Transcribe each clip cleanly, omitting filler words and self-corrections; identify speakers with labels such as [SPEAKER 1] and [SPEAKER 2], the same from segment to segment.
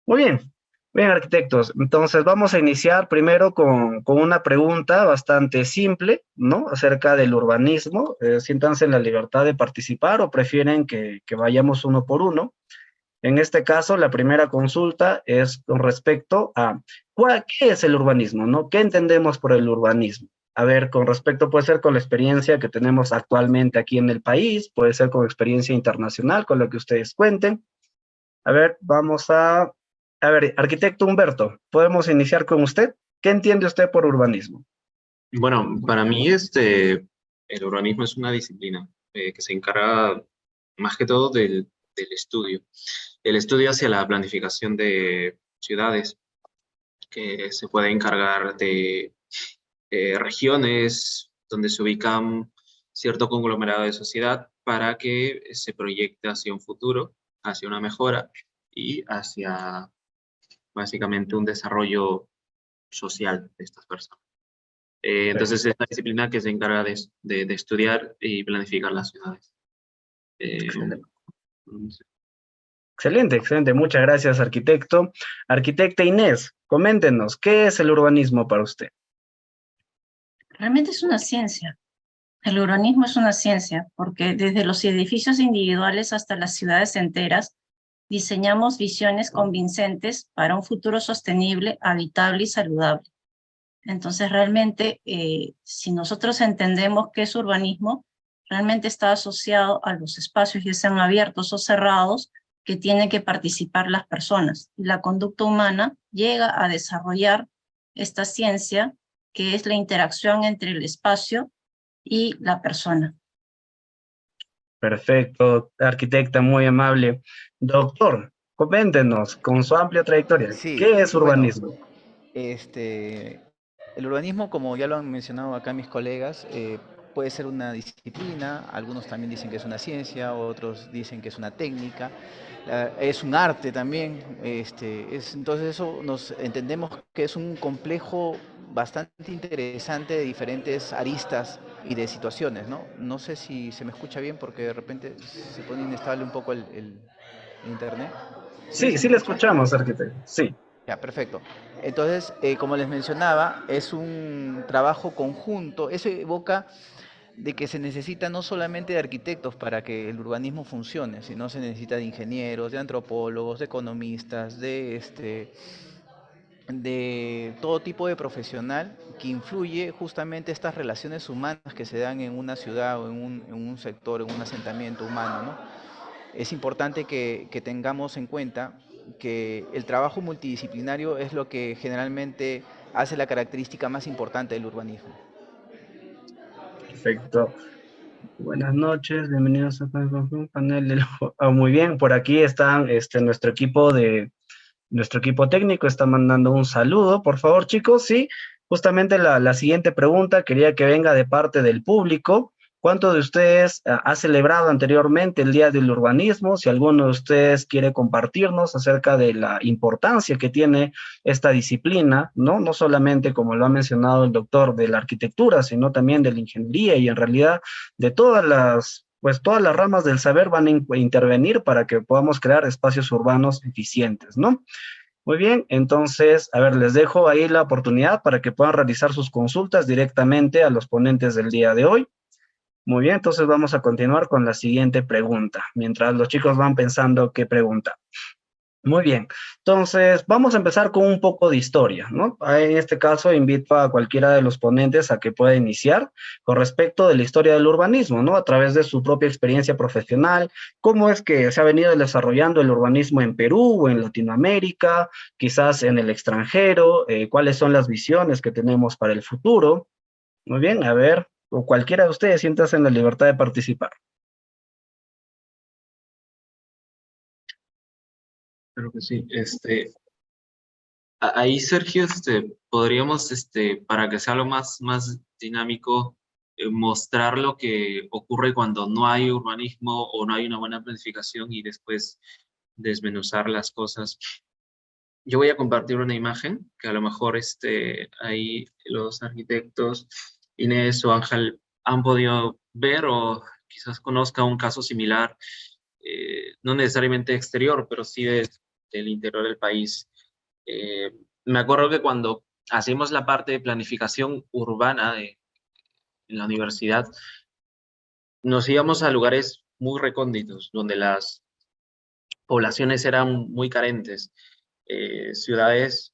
[SPEAKER 1] Muy bien, bien, arquitectos. Entonces vamos a iniciar primero con una pregunta bastante simple, ¿no? Acerca del urbanismo. ¿Siéntanse en la libertad de participar o prefieren que vayamos uno por uno? En este caso, la primera consulta es con respecto a ¿qué es el urbanismo, no? ¿Qué entendemos por el urbanismo? A ver, con respecto, puede ser con la experiencia que tenemos actualmente aquí en el país, puede ser con experiencia internacional, con lo que ustedes cuenten. A ver, a ver, arquitecto Humberto, ¿podemos iniciar con usted? ¿Qué entiende usted por urbanismo?
[SPEAKER 2] Bueno, para mí el urbanismo es una disciplina que se encarga más que todo del estudio. El estudio hacia la planificación de ciudades, que se puede encargar de regiones donde se ubican cierto conglomerado de sociedad para que se proyecte hacia un futuro, hacia una mejora y hacia básicamente un desarrollo social de estas personas. Entonces es una disciplina que se encarga de estudiar y planificar las ciudades. Eh,
[SPEAKER 1] Excelente, excelente, excelente. Muchas gracias, arquitecto. Arquitecta Inés, coméntenos, ¿qué es el urbanismo para usted?
[SPEAKER 3] Realmente es una ciencia. El urbanismo es una ciencia, porque desde los edificios individuales hasta las ciudades enteras, diseñamos visiones convincentes para un futuro sostenible, habitable y saludable. Entonces, realmente, si nosotros entendemos qué es urbanismo, realmente está asociado a los espacios, ya sean abiertos o cerrados, que tienen que participar las personas. Y la conducta humana llega a desarrollar esta ciencia, que es la interacción entre el espacio y la persona.
[SPEAKER 1] Perfecto, arquitecta, muy amable. Doctor, coméntenos, con su amplia trayectoria,
[SPEAKER 4] Sí,
[SPEAKER 1] ¿qué es
[SPEAKER 4] bueno,
[SPEAKER 1] urbanismo?
[SPEAKER 4] este, el urbanismo, como ya lo han mencionado acá mis colegas, puede ser una disciplina, algunos también dicen que es una ciencia, otros dicen que es una técnica, es un arte también, entonces eso nos entendemos que es un complejo bastante interesante de diferentes aristas y de situaciones, ¿no? No sé si se me escucha bien porque de repente se pone inestable un poco el internet. ¿Sí?
[SPEAKER 1] Sí,
[SPEAKER 4] ¿Se me
[SPEAKER 1] sí le
[SPEAKER 4] escucha?
[SPEAKER 1] escuchamos, arquitecto. Sí,
[SPEAKER 4] Ya, perfecto. Entonces, como les mencionaba, es un trabajo conjunto. Eso evoca de que se necesita no solamente de arquitectos para que el urbanismo funcione, sino se necesita de ingenieros, de antropólogos, de economistas, de todo tipo de profesional que influye justamente estas relaciones humanas que se dan en una ciudad o en un sector, en un asentamiento humano, ¿no? Es importante que tengamos en cuenta que el trabajo multidisciplinario es lo que generalmente hace la característica más importante del urbanismo.
[SPEAKER 1] perfecto. Buenas noches, bienvenidos a un panel de muy bien, por aquí están nuestro equipo técnico está mandando un saludo, por favor, chicos. Sí, justamente la siguiente pregunta quería que venga de parte del público. ¿Cuánto de ustedes ha celebrado anteriormente el Día del Urbanismo? Si alguno de ustedes quiere compartirnos acerca de la importancia que tiene esta disciplina, ¿no? No solamente, como lo ha mencionado el doctor, de la arquitectura, sino también de la ingeniería y en realidad de todas las ramas del saber van a intervenir para que podamos crear espacios urbanos eficientes, ¿no? Muy bien, entonces, a ver, les dejo ahí la oportunidad para que puedan realizar sus consultas directamente a los ponentes del día de hoy. Muy bien, entonces vamos a continuar con la siguiente pregunta, mientras los chicos van pensando qué pregunta. Muy bien, entonces vamos a empezar con un poco de historia, ¿no? En este caso invito a cualquiera de los ponentes a que pueda iniciar con respecto de la historia del urbanismo, ¿no? A través de su propia experiencia profesional, cómo es que se ha venido desarrollando el urbanismo en Perú o en Latinoamérica, quizás en el extranjero, cuáles son las visiones que tenemos para el futuro. Muy bien, a ver, o cualquiera de ustedes siéntase en la libertad de participar.
[SPEAKER 2] Creo que sí. Ahí, Sergio, podríamos, para que sea algo más dinámico, mostrar lo que ocurre cuando no hay urbanismo o no hay una buena planificación y después desmenuzar las cosas. Yo voy a compartir una imagen que a lo mejor ahí los arquitectos Inés o Ángel han podido ver o quizás conozca un caso similar, no necesariamente exterior, pero sí del interior del país. Me acuerdo que cuando hacíamos la parte de planificación urbana en la universidad, nos íbamos a lugares muy recónditos, donde las poblaciones eran muy carentes, ciudades,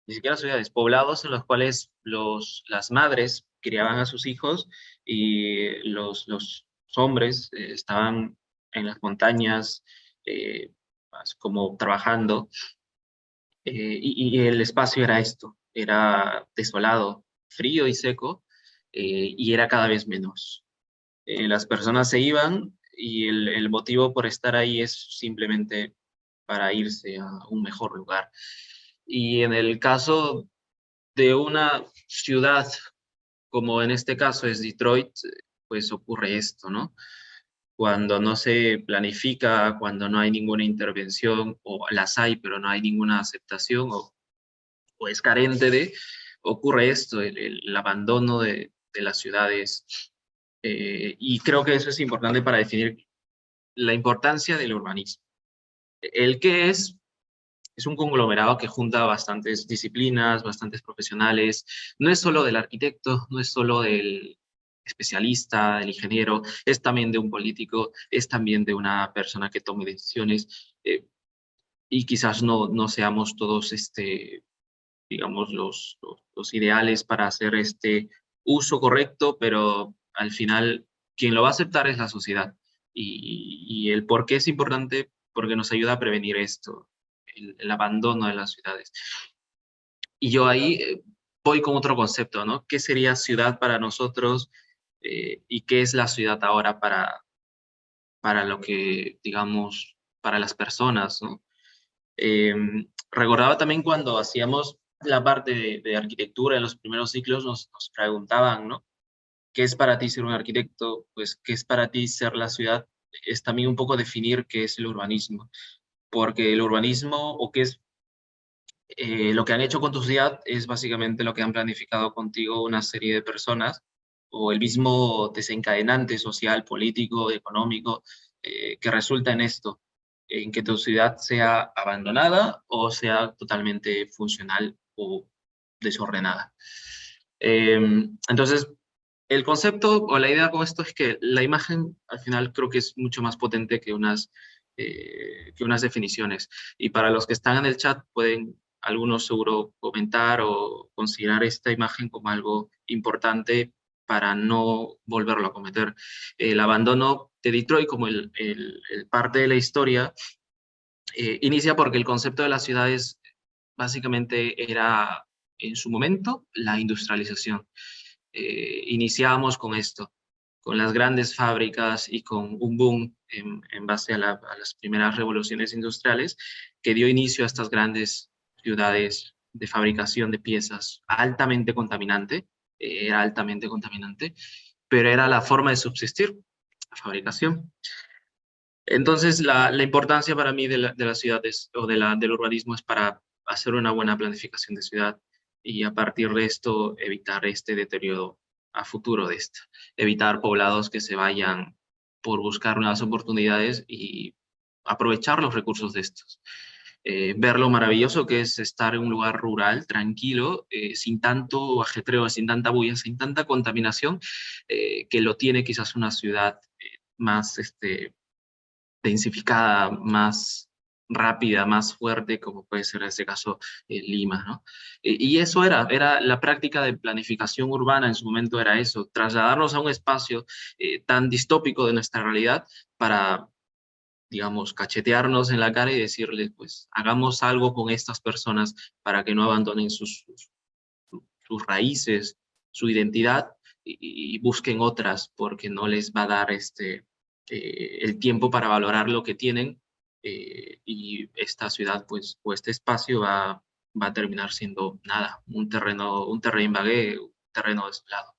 [SPEAKER 2] ni siquiera ciudades, poblados en los cuales las madres criaban a sus hijos y los hombres estaban en las montañas, más como trabajando, y el espacio era esto, era desolado, frío y seco, y era cada vez menos. Las personas se iban y el motivo por estar ahí es simplemente para irse a un mejor lugar. Y en el caso de una ciudad, como en este caso es Detroit, pues ocurre esto, ¿no? Cuando no se planifica, cuando no hay ninguna intervención, o las hay, pero no hay ninguna aceptación, o es carente de, ocurre esto, el abandono de las ciudades. Y creo que eso es importante para definir la importancia del urbanismo. El qué es un conglomerado que junta bastantes disciplinas, bastantes profesionales. No es solo del arquitecto, no es solo del especialista, del ingeniero, es también de un político, es también de una persona que tome decisiones. Y quizás no seamos todos, digamos, los ideales para hacer este uso correcto, pero al final quien lo va a aceptar es la sociedad. Y el por qué es importante, porque nos ayuda a prevenir esto, el abandono de las ciudades. Y yo ahí voy con otro concepto, ¿no? ¿Qué sería ciudad para nosotros y qué es la ciudad ahora para lo que, digamos, para las personas, ¿no? Eh, Recordaba también cuando hacíamos la parte de arquitectura en los primeros ciclos, nos preguntaban, ¿no? ¿Qué es para ti ser un arquitecto? Pues, ¿qué es para ti ser la ciudad? Es también un poco definir qué es el urbanismo, porque el urbanismo o qué es lo que han hecho con tu ciudad es básicamente lo que han planificado contigo una serie de personas o el mismo desencadenante social, político, económico, que resulta en esto, en que tu ciudad sea abandonada o sea totalmente funcional o desordenada. Entonces, el concepto o la idea con esto es que la imagen al final creo que es mucho más potente que unas definiciones. Y para los que están en el chat pueden algunos seguro comentar o considerar esta imagen como algo importante para no volverlo a cometer. El abandono de Detroit como el parte de la historia inicia porque el concepto de las ciudades básicamente era en su momento la industrialización. Iniciábamos con esto, con las grandes fábricas y con un boom en base a las primeras revoluciones industriales que dio inicio a estas grandes ciudades de fabricación de piezas altamente contaminante, era altamente contaminante, pero era la forma de subsistir, la fabricación. Entonces, la importancia para mí de las ciudades o del urbanismo es para hacer una buena planificación de ciudad y a partir de esto evitar este deterioro a futuro de esto. Evitar poblados que se vayan por buscar nuevas oportunidades y aprovechar los recursos de estos. Ver lo maravilloso que es estar en un lugar rural, tranquilo, sin tanto ajetreo, sin tanta bulla, sin tanta contaminación, que lo tiene quizás una ciudad más densificada, más rápida, más fuerte, como puede ser en este caso Lima, ¿no? Y eso era la práctica de planificación urbana en su momento era eso, trasladarnos a un espacio tan distópico de nuestra realidad para, digamos, cachetearnos en la cara y decirles, pues, hagamos algo con estas personas para que no abandonen sus raíces, su identidad y busquen otras porque no les va a dar el tiempo para valorar lo que tienen y esta ciudad pues, o este espacio va a terminar siendo nada, un terreno vague, un terreno desolado.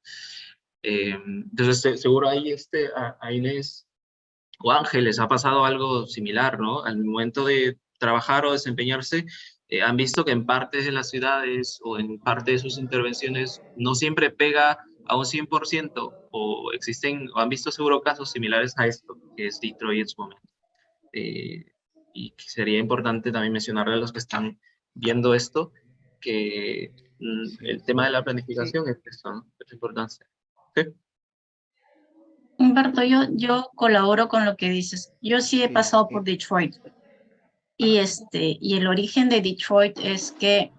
[SPEAKER 2] Entonces seguro ahí a Inés o Ángeles ha pasado algo similar, ¿no? Al momento de trabajar o desempeñarse, han visto que en partes de las ciudades o en parte de sus intervenciones no siempre pega a un 100% o existen, o han visto seguro casos similares a esto, que es Detroit en su momento. Eh, y que sería importante también mencionarle a los que están viendo esto, que
[SPEAKER 4] Sí,
[SPEAKER 2] el tema de la
[SPEAKER 4] sí,
[SPEAKER 2] planificación es eso, ¿no? Es de importancia. ¿Sí?
[SPEAKER 3] Humberto, yo colaboro con lo que dices. Yo sí he
[SPEAKER 4] sí,
[SPEAKER 3] pasado por Detroit y el origen de Detroit es que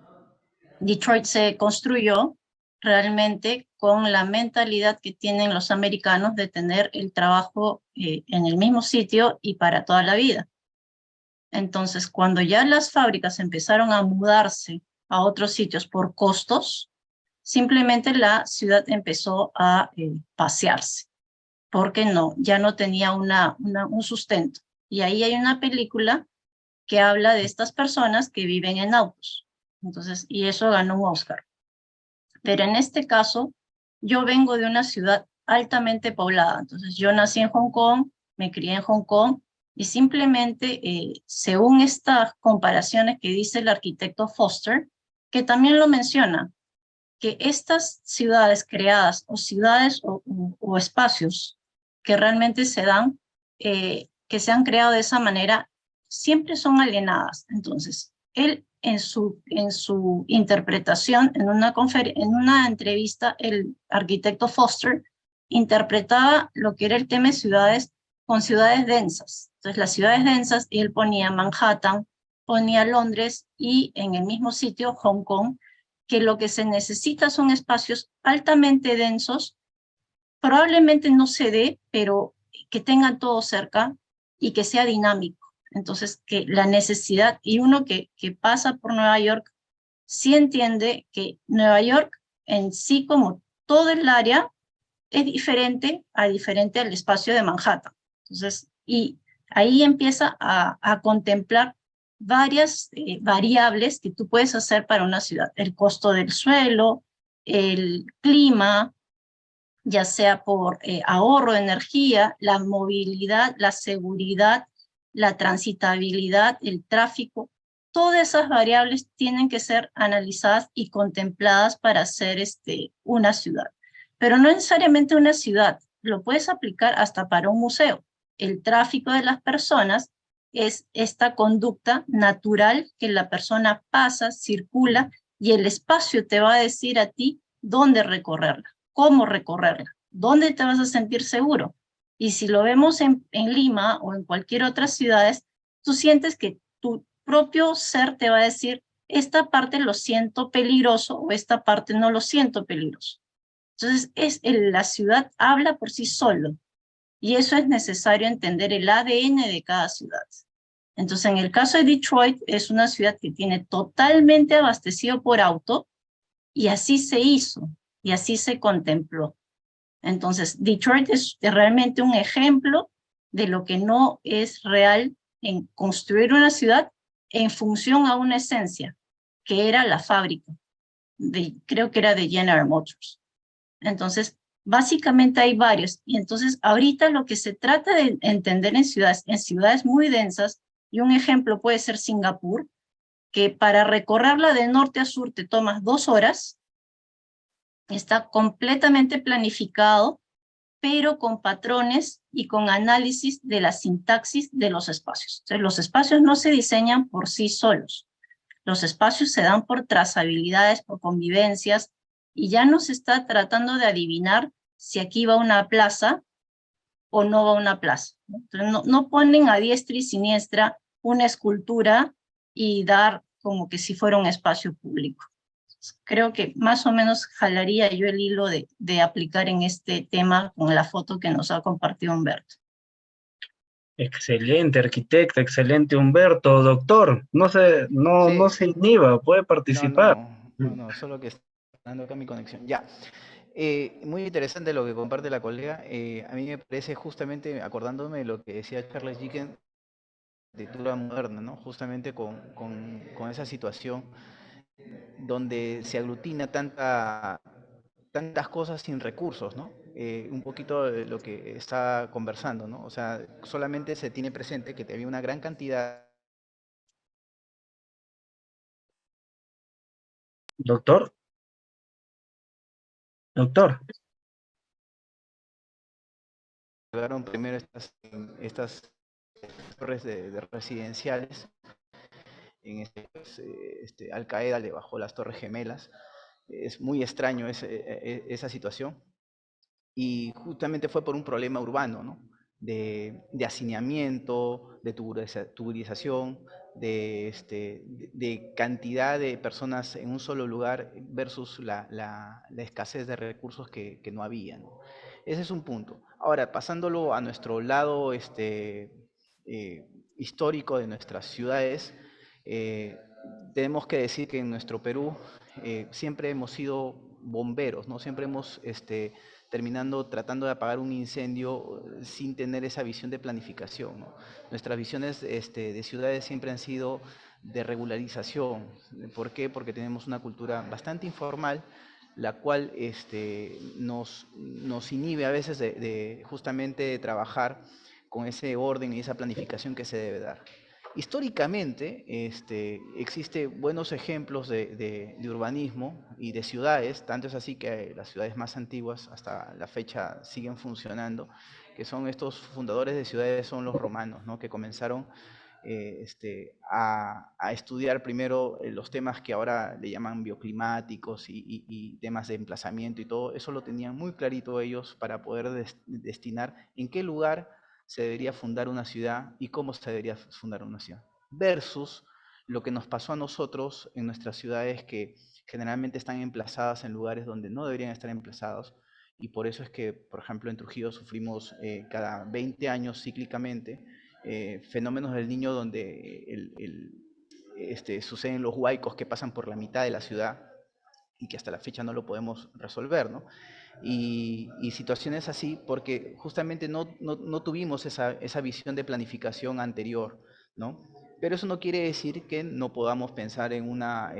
[SPEAKER 3] Detroit se construyó realmente con la mentalidad que tienen los americanos de tener el trabajo en el mismo sitio y para toda la vida. Entonces, cuando ya las fábricas empezaron a mudarse a otros sitios por costos, simplemente la ciudad empezó a pasearse, porque ya no tenía un sustento. Y ahí hay una película que habla de estas personas que viven en autos. Entonces, y eso ganó un Oscar. Pero en este caso, yo vengo de una ciudad altamente poblada. Entonces, yo nací en Hong Kong, me crié en Hong Kong, y simplemente, según estas comparaciones que dice el arquitecto Foster, que también lo menciona, que estas ciudades creadas o ciudades o espacios que realmente se dan, que se han creado de esa manera, siempre son alienadas. Entonces, él en su interpretación, en una entrevista, el arquitecto Foster interpretaba lo que era el tema de ciudades con ciudades densas. Entonces, las ciudades densas, él ponía Manhattan, ponía Londres y en el mismo sitio Hong Kong, que lo que se necesita son espacios altamente densos, probablemente no se dé, pero que tengan todo cerca y que sea dinámico. Entonces, que la necesidad, y uno que pasa por Nueva York, sí entiende que Nueva York en sí, como todo el área, es diferente al espacio de Manhattan. Entonces, y ahí empieza a contemplar varias variables que tú puedes hacer para una ciudad. El costo del suelo, el clima, ya sea por ahorro de energía, la movilidad, la seguridad, la transitabilidad, el tráfico. Todas esas variables tienen que ser analizadas y contempladas para hacer una ciudad. Pero no necesariamente una ciudad, lo puedes aplicar hasta para un museo. El tráfico de las personas es esta conducta natural que la persona pasa, circula, y el espacio te va a decir a ti dónde recorrerla, cómo recorrerla, dónde te vas a sentir seguro. Y si lo vemos en Lima o en cualquier otra ciudad, tú sientes que tu propio ser te va a decir, esta parte lo siento peligroso o esta parte no lo siento peligroso. Entonces, la ciudad habla por sí solo, y eso es necesario entender el ADN de cada ciudad. Entonces, en el caso de Detroit, es una ciudad que tiene totalmente abastecido por auto, y así se hizo, y así se contempló. Entonces, Detroit es realmente un ejemplo de lo que no es real en construir una ciudad en función a una esencia, que era la fábrica, creo que era de General Motors. Entonces, básicamente hay varios. Y entonces, ahorita lo que se trata de entender en ciudades muy densas, y un ejemplo puede ser Singapur, que para recorrerla de norte a sur te tomas 2 horas, está completamente planificado, pero con patrones y con análisis de la sintaxis de los espacios. Entonces, los espacios no se diseñan por sí solos. Los espacios se dan por trazabilidades, por convivencias, y ya no se está tratando de adivinar si aquí va una plaza o no va una plaza. Entonces, no ponen a diestra y siniestra una escultura y dar como que si fuera un espacio público. Creo que más o menos jalaría yo el hilo de aplicar en este tema con la foto que nos ha compartido Humberto.
[SPEAKER 1] Excelente, arquitecto, excelente, Humberto. Doctor, no
[SPEAKER 4] sí.
[SPEAKER 1] se inhiba, puede
[SPEAKER 4] No,
[SPEAKER 1] participar.
[SPEAKER 4] no, no, no, solo que está dando acá mi conexión. Ya. Muy interesante lo que comparte la colega. A mí me parece justamente, acordándome de lo que decía Charles Dickens, de arquitectura moderna, ¿no? Justamente con esa situación donde se aglutina tantas cosas sin recursos, ¿no? Un poquito de lo que está conversando, ¿no? O sea, solamente se tiene presente que había una gran cantidad.
[SPEAKER 1] Doctor, doctor.
[SPEAKER 4] Llegaron primero estas torres de residenciales. En Al Qaeda le bajó las Torres Gemelas. Es muy extraño esa situación. Y justamente fue por un problema urbano, ¿no? De hacinamiento, de tuburización, de cantidad de personas en un solo lugar versus la escasez de recursos que no había, ¿no? Ese es un punto. Ahora, pasándolo a nuestro lado histórico de nuestras ciudades, eh, tenemos que decir que en nuestro Perú siempre hemos sido bomberos, ¿no? Siempre hemos terminando tratando de apagar un incendio sin tener esa visión de planificación, ¿no? Nuestras visiones de ciudades siempre han sido de regularización. ¿Por qué? Porque tenemos una cultura bastante informal, la cual nos inhibe a veces de justamente trabajar con ese orden y esa planificación que se debe dar. Históricamente existen buenos ejemplos de urbanismo y de ciudades, tanto es así que las ciudades más antiguas hasta la fecha siguen funcionando, que son estos fundadores de ciudades, son los romanos, ¿no? Que comenzaron a estudiar primero los temas que ahora le llaman bioclimáticos y temas de emplazamiento y todo, eso lo tenían muy clarito ellos para poder destinar en qué lugar se debería fundar una ciudad y cómo se debería fundar una ciudad. Versus lo que nos pasó a nosotros en nuestras ciudades que generalmente están emplazadas en lugares donde no deberían estar emplazados y por eso es que, por ejemplo, en Trujillo sufrimos cada 20 años cíclicamente fenómenos del niño donde suceden los huaicos que pasan por la mitad de la ciudad y que hasta la fecha no lo podemos resolver, ¿no? Y situaciones así porque justamente no tuvimos esa visión de planificación anterior, ¿no? Pero eso no quiere decir que no podamos pensar en una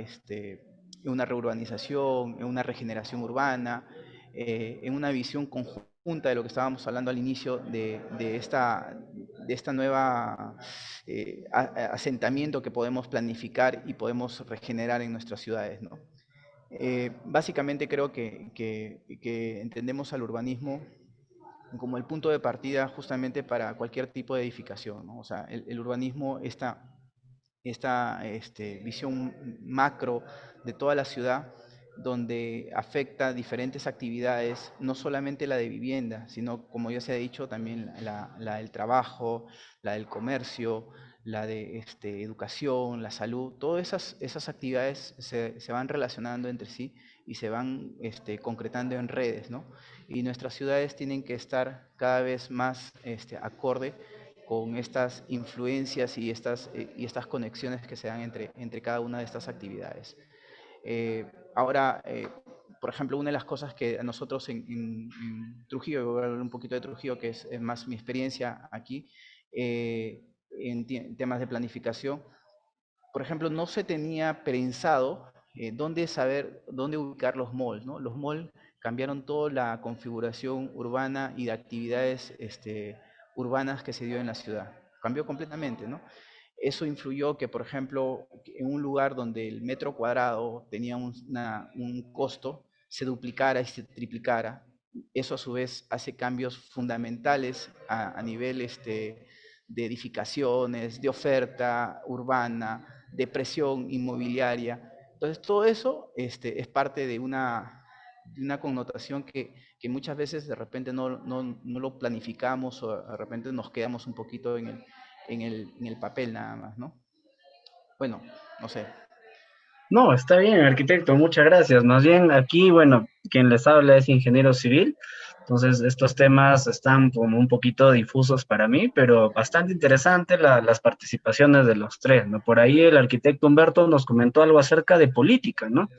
[SPEAKER 4] reurbanización, en una regeneración urbana, en una visión conjunta de lo que estábamos hablando al inicio de esta nueva asentamiento que podemos planificar y podemos regenerar en nuestras ciudades, ¿no? Básicamente creo que entendemos al urbanismo como el punto de partida justamente para cualquier tipo de edificación, ¿no? O sea, el urbanismo, esta visión macro de toda la ciudad, donde afecta diferentes actividades, no solamente la de vivienda, sino, como ya se ha dicho, también la del trabajo, la del comercio, la de educación, la salud, todas esas actividades se van relacionando entre sí y se van concretando en redes, ¿no? Y nuestras ciudades tienen que estar cada vez más acorde con estas influencias y estas conexiones que se dan entre cada una de estas actividades. Ahora, por ejemplo, una de las cosas que a nosotros en Trujillo, voy a hablar un poquito de Trujillo, que es más mi experiencia aquí, en temas de planificación, por ejemplo, no se tenía pensado dónde ubicar los malls, ¿no? Los malls cambiaron toda la configuración urbana y de actividades urbanas que se dio en la ciudad. Cambió completamente, ¿no? Eso influyó que, por ejemplo, en un lugar donde el metro cuadrado tenía un costo, se duplicara y se triplicara. Eso a su vez hace cambios fundamentales a nivel de edificaciones, de oferta urbana, de presión inmobiliaria. Entonces todo eso es parte de una connotación que muchas veces de repente no lo planificamos o de repente nos quedamos un poquito en el papel nada más, ¿no? Bueno, no sé.
[SPEAKER 1] No, está bien, arquitecto, muchas gracias. Más bien aquí, bueno, quien les habla es ingeniero civil, entonces estos temas están como un poquito difusos para mí, pero bastante interesante las participaciones de los tres, ¿no? Por ahí el arquitecto Humberto nos comentó algo acerca de política, ¿no?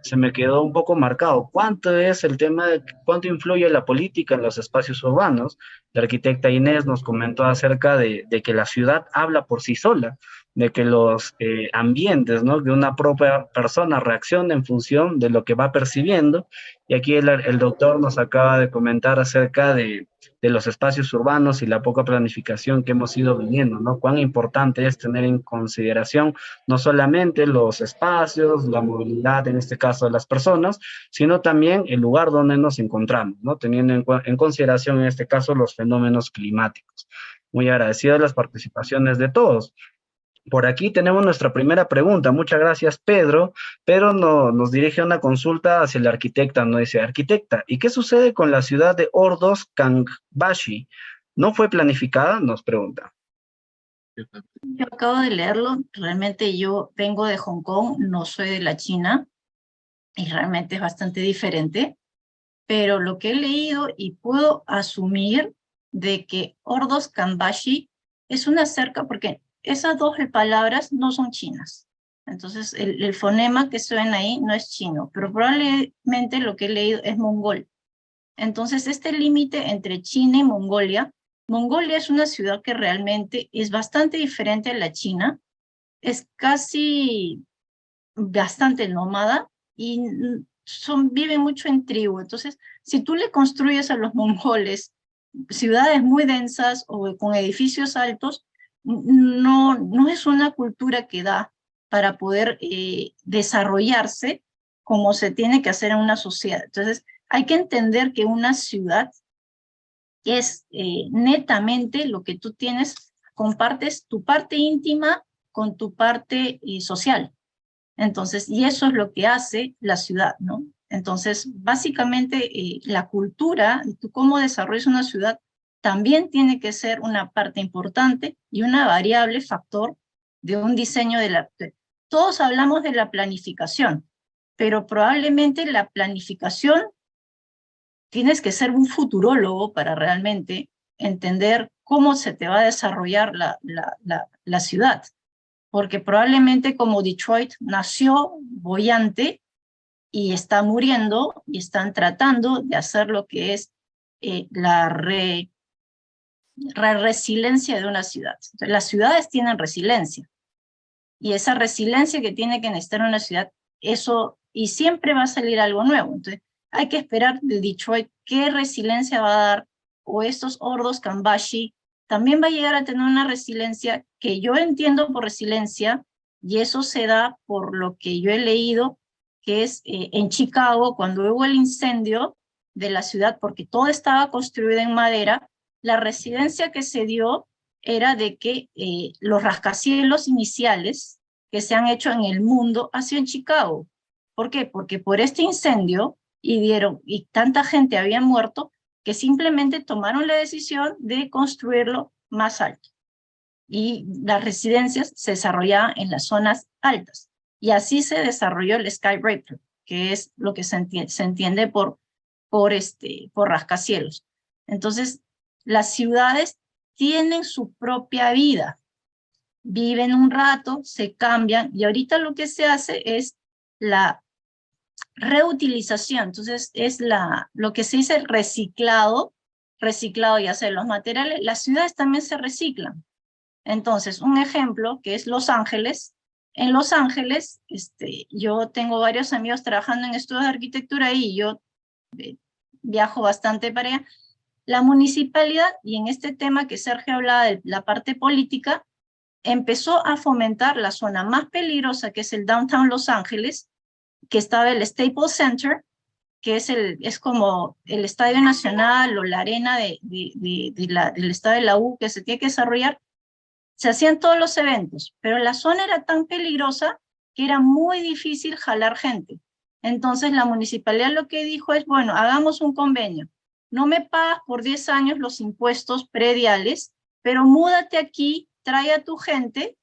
[SPEAKER 1] Se me quedó un poco marcado. ¿Cuánto es el tema de cuánto influye la política en los espacios urbanos? La arquitecta Inés nos comentó acerca de que la ciudad habla por sí sola, de que los ambientes, ¿no? De una propia persona reacciona en función de lo que va percibiendo. Y aquí el doctor nos acaba de comentar acerca de los espacios urbanos y la poca planificación que hemos ido viviendo, ¿no? Cuán importante es tener en consideración no solamente los espacios, la movilidad, en este caso de las personas, sino también el lugar donde nos encontramos, ¿no? Teniendo en consideración en este caso los fenómenos climáticos. Muy agradecido de las participaciones de todos. Por aquí tenemos nuestra primera pregunta. Muchas gracias, Pedro. Pedro nos dirige una consulta hacia la arquitecta. Nos dice, arquitecta, ¿y qué sucede con la ciudad de Ordos Kangbashi? ¿No fue planificada? Nos pregunta.
[SPEAKER 3] Yo acabo de leerlo, realmente yo vengo de Hong Kong, no soy de la China, y realmente es bastante diferente, pero lo que he leído y puedo asumir de que Ordos Kanbashi es una cerca, porque esas dos palabras no son chinas. Entonces, el fonema que suena ahí no es chino, pero probablemente lo que he leído es mongol. Entonces, este límite entre China y Mongolia, Mongolia es una ciudad que realmente es bastante diferente a la China, es casi bastante nómada y viven mucho en tribu. Entonces, si tú le construyes a los mongoles ciudades muy densas o con edificios altos, no es una cultura que da para poder desarrollarse como se tiene que hacer en una sociedad. Entonces, hay que entender que una ciudad es netamente lo que tú tienes, compartes tu parte íntima con tu parte social. Entonces, y eso es lo que hace la ciudad, ¿no? Entonces, básicamente, la cultura, tú cómo desarrollas una ciudad, también tiene que ser una parte importante y una variable factor de un diseño de la... Todos hablamos de la planificación, pero probablemente la planificación tienes que ser un futurólogo para realmente entender cómo se te va a desarrollar la ciudad. Porque probablemente como Detroit nació boyante y está muriendo y están tratando de hacer lo que es la resiliencia de una ciudad. Entonces, las ciudades tienen resiliencia y esa resiliencia que tiene que necesitar una ciudad, eso, y siempre va a salir algo nuevo. Entonces, hay que esperar de Detroit qué resiliencia va a dar, o estos Ordos Kanbashi también va a llegar a tener una resiliencia que yo entiendo por resiliencia, y eso se da por lo que yo he leído, que es en Chicago, cuando hubo el incendio de la ciudad, porque todo estaba construido en madera, la residencia que se dio era de que los rascacielos iniciales que se han hecho en el mundo han sido en Chicago. ¿Por qué? Porque por este incendio y tanta gente había muerto que simplemente tomaron la decisión de construirlo más alto. Y las residencias se desarrollaban en las zonas altas. Y así se desarrolló el skyscraper, que es lo que se entiende por rascacielos. Entonces, las ciudades tienen su propia vida. Viven un rato, se cambian, y ahorita lo que se hace es la reutilización. Entonces, es lo que se dice reciclado ya sea los materiales. Las ciudades también se reciclan. Entonces, un ejemplo que es Los Ángeles. En Los Ángeles, yo tengo varios amigos trabajando en estudios de arquitectura y yo viajo bastante para allá. La municipalidad, y en este tema que Sergio hablaba de la parte política, empezó a fomentar la zona más peligrosa, que es el Downtown Los Ángeles, que estaba el Staples Center, que es como el Estadio Nacional o la arena del estadio de la U que se tiene que desarrollar. Se hacían todos los eventos, pero la zona era tan peligrosa que era muy difícil jalar gente. Entonces la municipalidad lo que dijo es, bueno, hagamos un convenio. No me pagas por 10 años los impuestos prediales, pero múdate aquí, trae a tu gente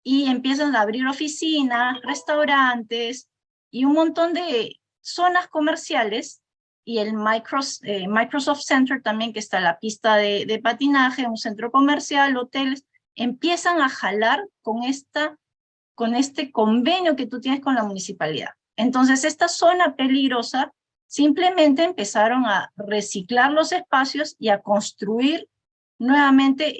[SPEAKER 3] y empiezan a abrir oficinas, restaurantes y un montón de zonas comerciales, y el Microsoft Center también, que está la pista de patinaje, un centro comercial, hoteles, empiezan a jalar con este convenio que tú tienes con la municipalidad. Entonces, esta zona peligrosa simplemente empezaron a reciclar los espacios y a construir nuevamente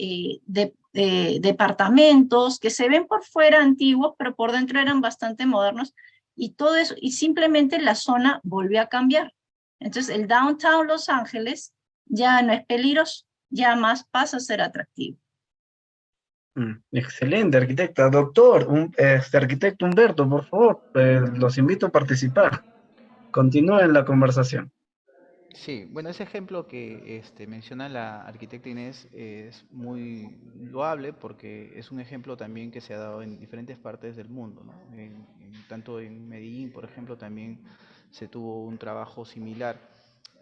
[SPEAKER 3] departamentos que se ven por fuera antiguos, pero por dentro eran bastante modernos, y todo eso, y simplemente la zona volvió a cambiar. Entonces, el downtown Los Ángeles ya no es peligroso, ya más pasa a ser atractivo.
[SPEAKER 1] Excelente, arquitecta. Doctor, arquitecto Humberto, por favor, los invito a participar. Continúen la conversación.
[SPEAKER 4] Sí, bueno, ese ejemplo que menciona la arquitecta Inés es muy loable porque es un ejemplo también que se ha dado en diferentes partes del mundo, ¿no? Tanto en Medellín, por ejemplo, también se tuvo un trabajo similar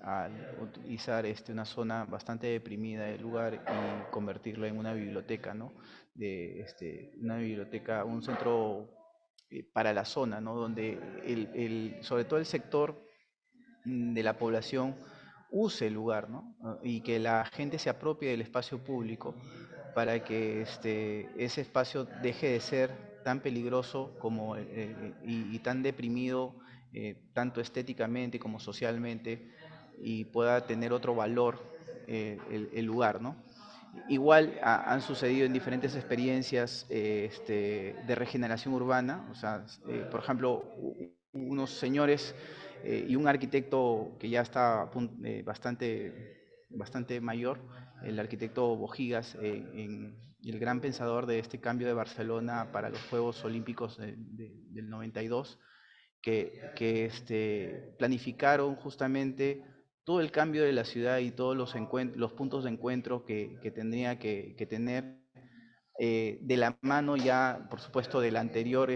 [SPEAKER 4] al utilizar una zona bastante deprimida del lugar y convertirla en una biblioteca, ¿no? Una biblioteca, un centro para la zona, ¿no? Donde sobre todo el sector de la población use el lugar, ¿no? Y que la gente se apropie del espacio público para que ese espacio deje de ser tan peligroso como, y tan deprimido, tanto estéticamente como socialmente, y pueda tener otro valor el lugar, ¿no? Igual han sucedido en diferentes experiencias de regeneración urbana, o sea, por ejemplo, unos señores y un arquitecto que ya está bastante mayor, el arquitecto Bojigas, y el gran pensador de este cambio de Barcelona para los Juegos Olímpicos del 92, que planificaron justamente todo el cambio de la ciudad y todos los puntos de encuentro que tendría que tener, de la mano ya, por supuesto, de la anterior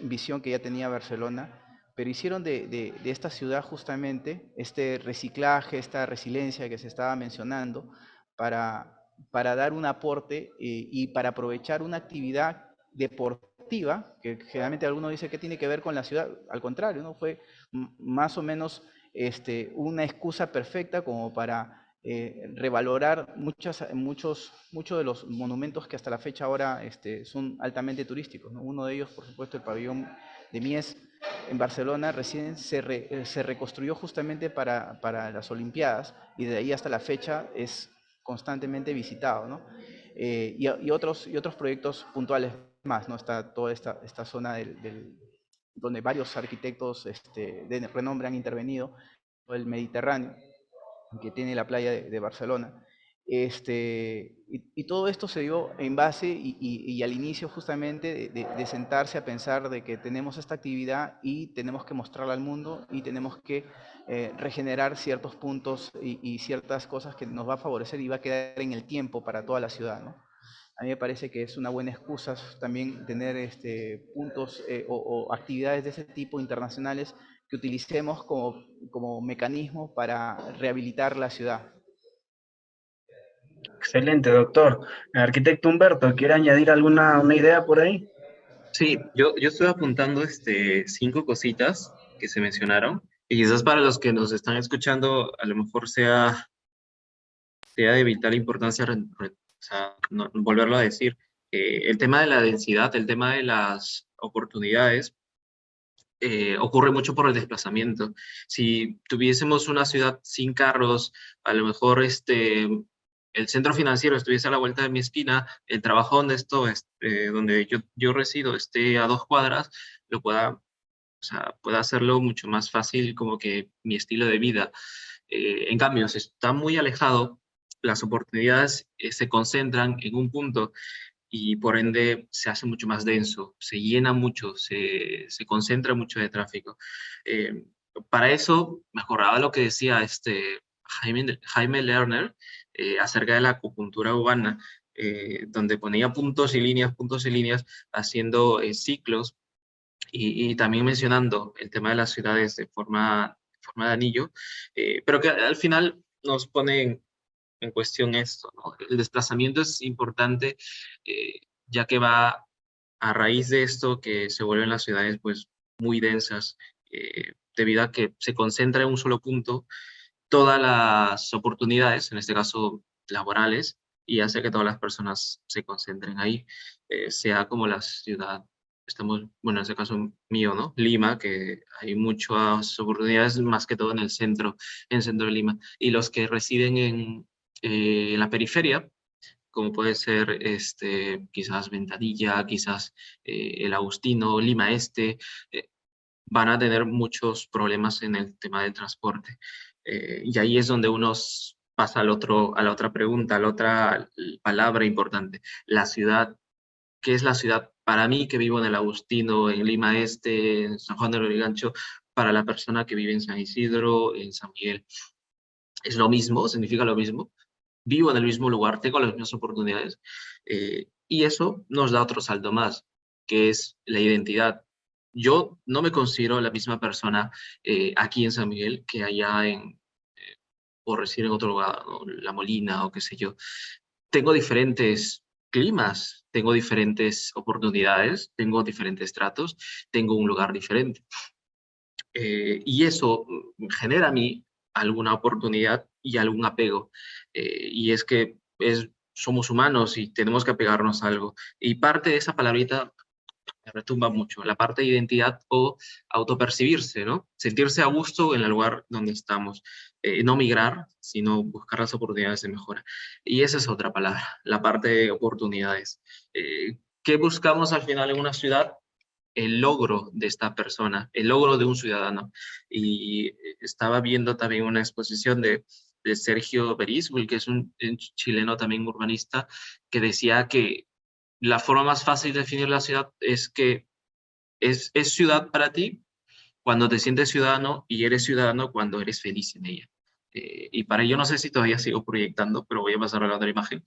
[SPEAKER 4] visión que ya tenía Barcelona, pero hicieron de esta ciudad justamente este reciclaje, esta resiliencia que se estaba mencionando, para dar un aporte y para aprovechar una actividad deportiva, que generalmente alguno dice que tiene que ver con la ciudad, al contrario, ¿no? Fue más o menos una excusa perfecta como para revalorar muchos de los monumentos que hasta la fecha ahora son altamente turísticos, ¿no? Uno de ellos, por supuesto, el pabellón de Mies en Barcelona, recién se reconstruyó justamente para las Olimpiadas, y de ahí hasta la fecha es constantemente visitado, ¿no? Y otros proyectos puntuales más, ¿no? Está toda esta zona donde varios arquitectos de renombre han intervenido, el Mediterráneo, que tiene la playa de Barcelona. Y todo esto se dio en base y al inicio justamente de sentarse a pensar de que tenemos esta actividad y tenemos que mostrarla al mundo y tenemos que regenerar ciertos puntos y ciertas cosas que nos va a favorecer y va a quedar en el tiempo para toda la ciudad, ¿no? A mí me parece que es una buena excusa también tener puntos o actividades de ese tipo internacionales que utilicemos como mecanismo para rehabilitar la ciudad.
[SPEAKER 1] Excelente, doctor. Arquitecto Humberto, ¿quiere añadir alguna una idea por ahí?
[SPEAKER 2] Sí, yo estoy apuntando 5 cositas que se mencionaron, y quizás para los que nos están escuchando, a lo mejor sea de vital importancia o sea, volverlo a decir. El tema de la densidad, el tema de las oportunidades, ocurre mucho por el desplazamiento. Si tuviésemos una ciudad sin carros, a lo mejor el centro financiero estuviese a la vuelta de mi esquina, el trabajo donde estoy, donde yo resido, esté a 2 cuadras, pueda hacerlo mucho más fácil como que mi estilo de vida. En cambio, si está muy alejado, las oportunidades se concentran en un punto y por ende se hace mucho más denso, se llena mucho, se concentra mucho de tráfico. Eh, para eso, mejoraba lo que decía Jaime Lerner acerca de la acupuntura urbana, donde ponía puntos y líneas, haciendo ciclos y también mencionando el tema de las ciudades de forma de anillo, pero que al final nos pone en cuestión esto, ¿no? El desplazamiento es importante, ya que va a raíz de esto que se vuelven las ciudades pues muy densas, debido a que se concentra en un solo punto todas las oportunidades, en este caso laborales, y hace que todas las personas se concentren ahí, sea como la ciudad. Estamos, bueno, en este caso mío, ¿no? Lima, que hay muchas oportunidades, más que todo en el centro de Lima. Y los que residen en la periferia, como puede ser quizás Ventanilla, quizás el Agustino, Lima Este, van a tener muchos problemas en el tema del transporte. Y ahí es donde uno pasa a la otra pregunta, a la otra palabra importante. La ciudad, ¿qué es la ciudad? Para mí, que vivo en el Agustino, en Lima Este, en San Juan de Lurigancho, para la persona que vive en San Isidro, en San Miguel. es lo mismo, significa lo mismo, vivo en el mismo lugar, tengo las mismas oportunidades, y eso nos da otro salto más, que es la identidad. Yo no me considero la misma persona aquí en San Miguel que allá por decir en otro lugar, ¿no? La Molina o qué sé yo. Tengo diferentes climas, tengo diferentes oportunidades, tengo diferentes tratos, tengo un lugar diferente. Y eso genera a mí alguna oportunidad y algún apego. Y es que somos humanos y tenemos que apegarnos a algo. Y parte de esa palabrita me retumba mucho, la parte de identidad o autopercibirse, ¿no? Sentirse a gusto en el lugar donde estamos. No migrar, sino buscar las oportunidades de mejora. Y esa es otra palabra, la parte de oportunidades. ¿Qué buscamos al final en una ciudad? El logro de esta persona, el logro de un ciudadano. Y estaba viendo también una exposición de Sergio Beriswil, que es un chileno también urbanista, que decía que la forma más fácil de definir la ciudad es que es ciudad para ti cuando te sientes ciudadano y eres ciudadano cuando eres feliz en ella. Y para ello no sé si todavía sigo proyectando, pero voy a pasar a la otra imagen.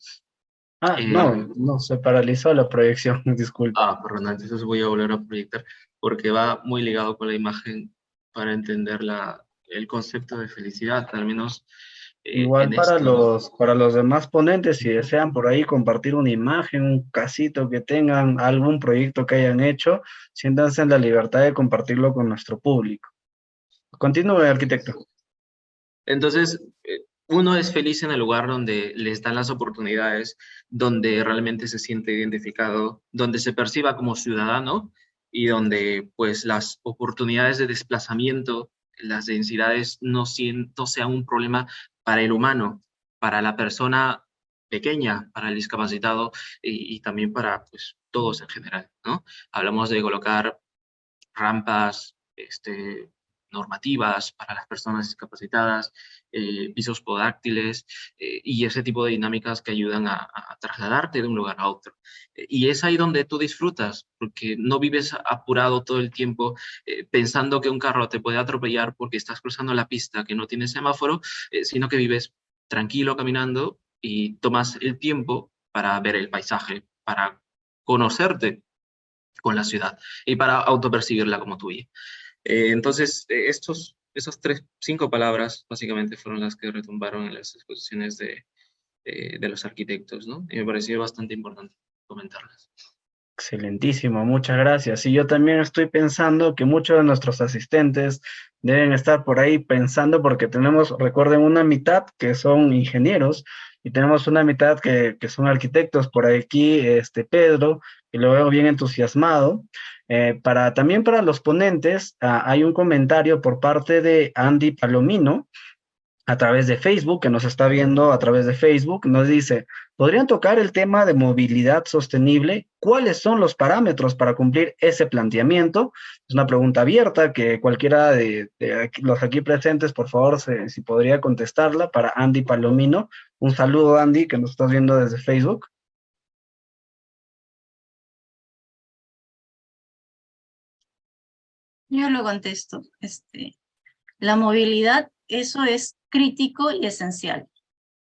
[SPEAKER 1] Ah, no, no, se paralizó la proyección, disculpa.
[SPEAKER 2] Perdón, entonces voy a volver a proyectar porque va muy ligado con la imagen para entender el concepto de felicidad, al menos
[SPEAKER 1] Igual
[SPEAKER 2] en esto, ¿no?
[SPEAKER 1] para los demás ponentes, si desean por ahí compartir una imagen, un casito que tengan, algún proyecto que hayan hecho, siéntanse en la libertad de compartirlo con nuestro público. Continúe, arquitecto.
[SPEAKER 2] Entonces, uno es feliz en el lugar donde les dan las oportunidades, donde realmente se siente identificado, donde se perciba como ciudadano y donde pues las oportunidades de desplazamiento, las densidades no sean un problema para el humano, para la persona pequeña, para el discapacitado y también para pues todos en general, ¿no? Hablamos de colocar rampas, normativas para las personas discapacitadas, pisos podáctiles y ese tipo de dinámicas que ayudan a trasladarte de un lugar a otro. Y es ahí donde tú disfrutas, porque no vives apurado todo el tiempo pensando que un carro te puede atropellar porque estás cruzando la pista que no tiene semáforo, sino que vives tranquilo caminando y tomas el tiempo para ver el paisaje, para conocerte con la ciudad y para autopercibirla como tuya. Entonces, esas cinco palabras básicamente fueron las que retumbaron en las exposiciones de los arquitectos, ¿no? Y me pareció bastante importante comentarlas.
[SPEAKER 1] Excelentísimo, muchas gracias. Y yo también estoy pensando que muchos de nuestros asistentes deben estar por ahí pensando porque tenemos, recuerden, una mitad que son ingenieros y tenemos una mitad que son arquitectos. Por aquí, Pedro, que lo veo bien entusiasmado. También para los ponentes, hay un comentario por parte de Andy Palomino, a través de Facebook, que nos está viendo a través de Facebook, nos dice, ¿podrían tocar el tema de movilidad sostenible? ¿Cuáles son los parámetros para cumplir ese planteamiento? Es una pregunta abierta que cualquiera de los aquí presentes, por favor, si podría contestarla para Andy Palomino. Un saludo, Andy, que nos estás viendo desde Facebook.
[SPEAKER 3] Yo lo contesto. La movilidad, eso es crítico y esencial.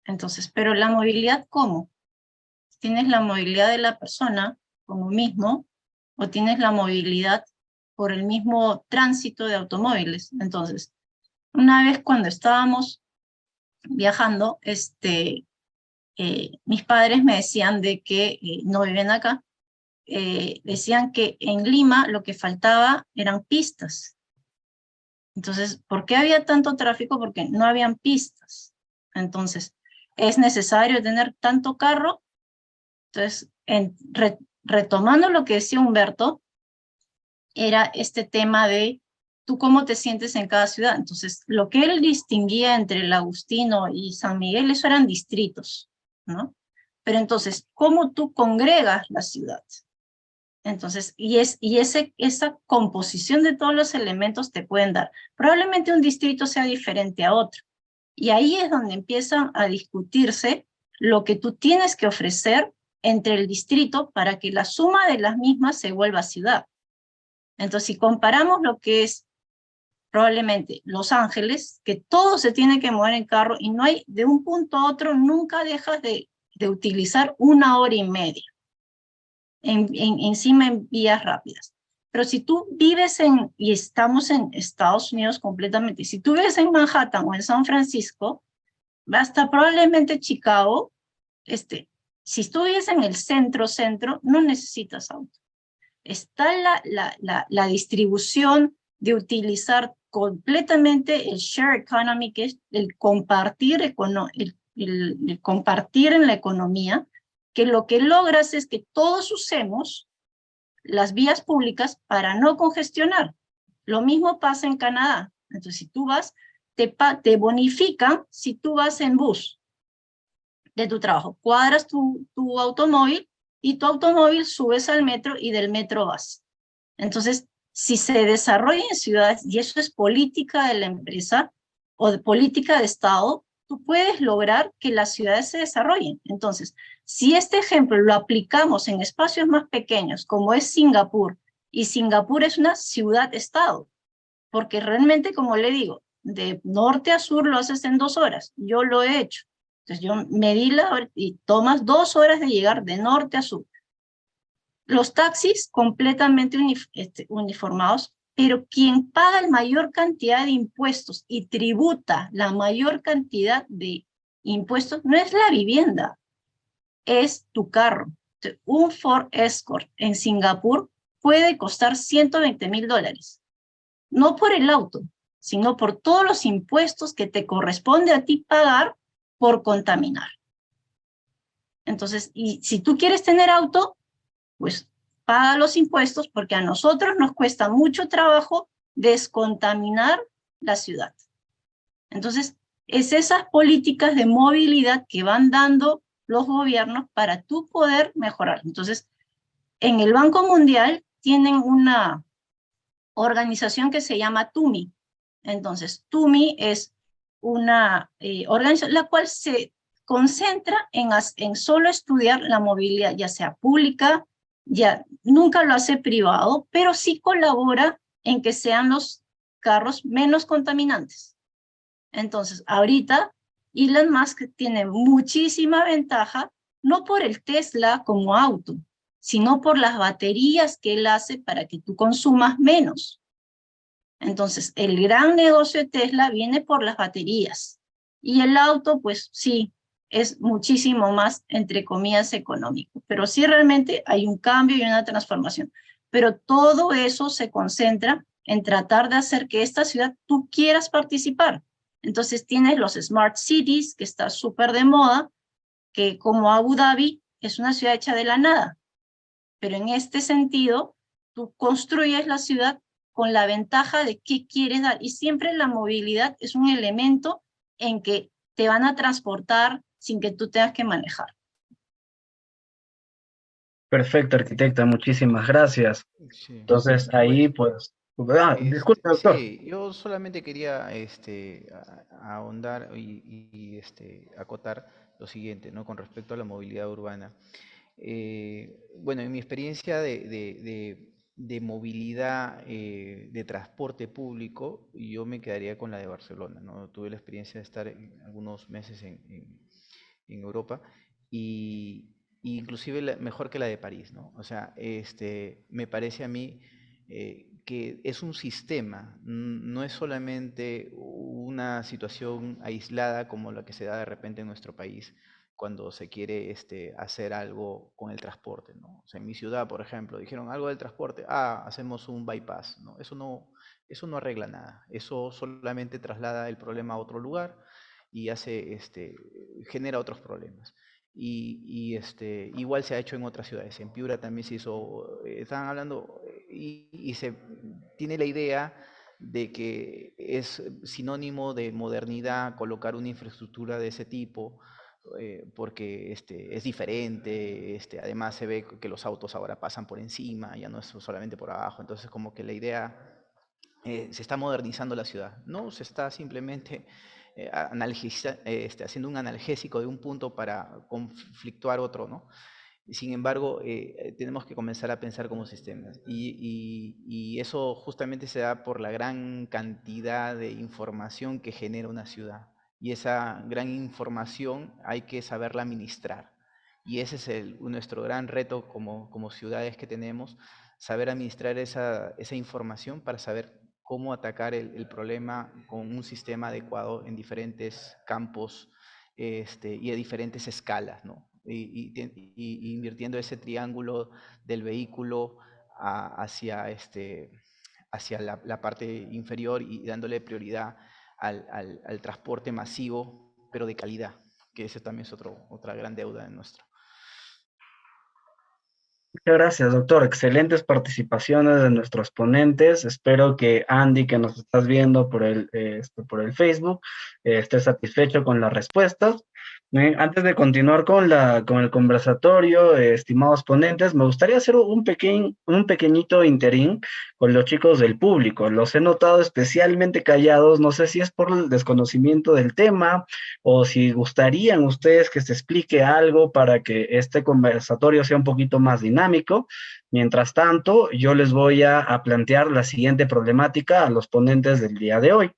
[SPEAKER 3] Entonces, pero la movilidad, ¿cómo? ¿Tienes la movilidad de la persona como mismo o tienes la movilidad por el mismo tránsito de automóviles? Entonces, una vez cuando estábamos viajando, mis padres me decían de que no viven acá, decían que en Lima lo que faltaba eran pistas. Entonces, ¿por qué había tanto tráfico? Porque no habían pistas. Entonces, ¿es necesario tener tanto carro? Entonces, retomando lo que decía Humberto, era este tema de tú cómo te sientes en cada ciudad. Entonces, lo que él distinguía entre el Agustino y San Miguel, eso eran distritos, ¿no? Pero entonces, ¿cómo tú congregas la ciudad? Entonces, esa composición de todos los elementos te pueden dar. Probablemente un distrito sea diferente a otro. Y ahí es donde empieza a discutirse lo que tú tienes que ofrecer entre el distrito para que la suma de las mismas se vuelva ciudad. Entonces, si comparamos lo que es probablemente Los Ángeles, que todo se tiene que mover en carro y no hay, de un punto a otro, nunca dejas de utilizar 1 hora y media encima en vías rápidas. Pero si tú vives y estamos en Estados Unidos completamente, si tú vives en Manhattan o en San Francisco, hasta probablemente Chicago, si tú vives en el centro, no necesitas auto. Está la distribución de utilizar completamente el share economy, que es el compartir, el compartir en la economía, que lo que logras es que todos usemos las vías públicas para no congestionar. Lo mismo pasa en Canadá. Entonces, si tú vas, te bonifican si tú vas en bus de tu trabajo. Cuadras tu automóvil y tu automóvil subes al metro y del metro vas. Entonces, si se desarrolla en ciudades, y eso es política de la empresa o de política de Estado, tú puedes lograr que las ciudades se desarrollen. Entonces, si este ejemplo lo aplicamos en espacios más pequeños, como es Singapur, y Singapur es una ciudad-estado, porque realmente, como le digo, de norte a sur lo haces en 2 horas. Yo lo he hecho. Entonces, yo medí y tomas 2 horas de llegar de norte a sur. Los taxis completamente uniformados, pero quien paga la mayor cantidad de impuestos y tributa la mayor cantidad de impuestos no es la vivienda, es tu carro. Un Ford Escort en Singapur puede costar $120,000, no por el auto, sino por todos los impuestos que te corresponde a ti pagar por contaminar. Entonces, y si tú quieres tener auto, pues paga los impuestos, porque a nosotros nos cuesta mucho trabajo descontaminar la ciudad. Entonces, es esas políticas de movilidad que van dando los gobiernos para tú poder mejorar. Entonces, en el Banco Mundial tienen una organización que se llama TUMI. Entonces, TUMI es una organización la cual se concentra en solo estudiar la movilidad, ya sea pública, ya nunca lo hace privado, pero sí colabora en que sean los carros menos contaminantes. Entonces, ahorita Elon Musk tiene muchísima ventaja, no por el Tesla como auto, sino por las baterías que él hace para que tú consumas menos. Entonces, el gran negocio de Tesla viene por las baterías. Y el auto, pues sí, es muchísimo más, entre comillas, económico. Pero sí realmente hay un cambio y una transformación. Pero todo eso se concentra en tratar de hacer que esta ciudad tú quieras participar. Entonces tienes los Smart Cities, que está súper de moda, que como Abu Dhabi es una ciudad hecha de la nada. Pero en este sentido, tú construyes la ciudad con la ventaja de qué quieres dar. Y siempre la movilidad es un elemento en que te van a transportar sin que tú tengas que manejar.
[SPEAKER 1] Perfecto, arquitecta, muchísimas gracias.
[SPEAKER 4] Sí.
[SPEAKER 1] Entonces, ahí pues... disculpe, doctor.
[SPEAKER 4] Sí, yo solamente quería ahondar acotar lo siguiente, ¿no? Con respecto a la movilidad urbana. Bueno, en mi experiencia de movilidad de transporte público, yo me quedaría con la de Barcelona, ¿no? Tuve la experiencia de estar algunos meses en Europa y inclusive mejor que la de París, ¿no? O sea, me parece a mí que es un sistema, no es solamente una situación aislada como la que se da de repente en nuestro país cuando se quiere hacer algo con el transporte, ¿no? O sea, en mi ciudad, por ejemplo, dijeron algo del transporte, hacemos un bypass, ¿no? Eso no arregla nada, eso solamente traslada el problema a otro lugar y genera otros problemas. Igual se ha hecho en otras ciudades. En Piura también se hizo, estaban hablando y se tiene la idea de que es sinónimo de modernidad colocar una infraestructura de ese tipo, porque es diferente, además se ve que los autos ahora pasan por encima, ya no es solamente por abajo, entonces como que la idea se está modernizando la ciudad, no se está simplemente haciendo un analgésico de un punto para conflictuar otro, ¿no? Sin embargo, tenemos que comenzar a pensar como sistemas y eso justamente se da por la gran cantidad de información que genera una ciudad. Y esa gran información hay que saberla administrar. Y ese es nuestro gran reto como ciudades que tenemos, saber administrar esa información para saber cómo atacar el problema con un sistema adecuado en diferentes campos y a diferentes escalas, ¿no? Y invirtiendo ese triángulo del vehículo hacia, hacia la parte inferior y dándole prioridad al transporte masivo, pero de calidad, que ese también es otra gran deuda nuestra.
[SPEAKER 1] Muchas gracias, doctor. Excelentes participaciones de nuestros ponentes. Espero que Andy, que nos estás viendo por el Facebook, esté satisfecho con las respuestas. Antes de continuar con el conversatorio, estimados ponentes, me gustaría hacer un pequeñito interín con los chicos del público. Los he notado especialmente callados. No sé si es por el desconocimiento del tema o si gustarían ustedes que se explique algo para que este conversatorio sea un poquito más dinámico. Mientras tanto, yo les voy a plantear la siguiente problemática a los ponentes del día de hoy.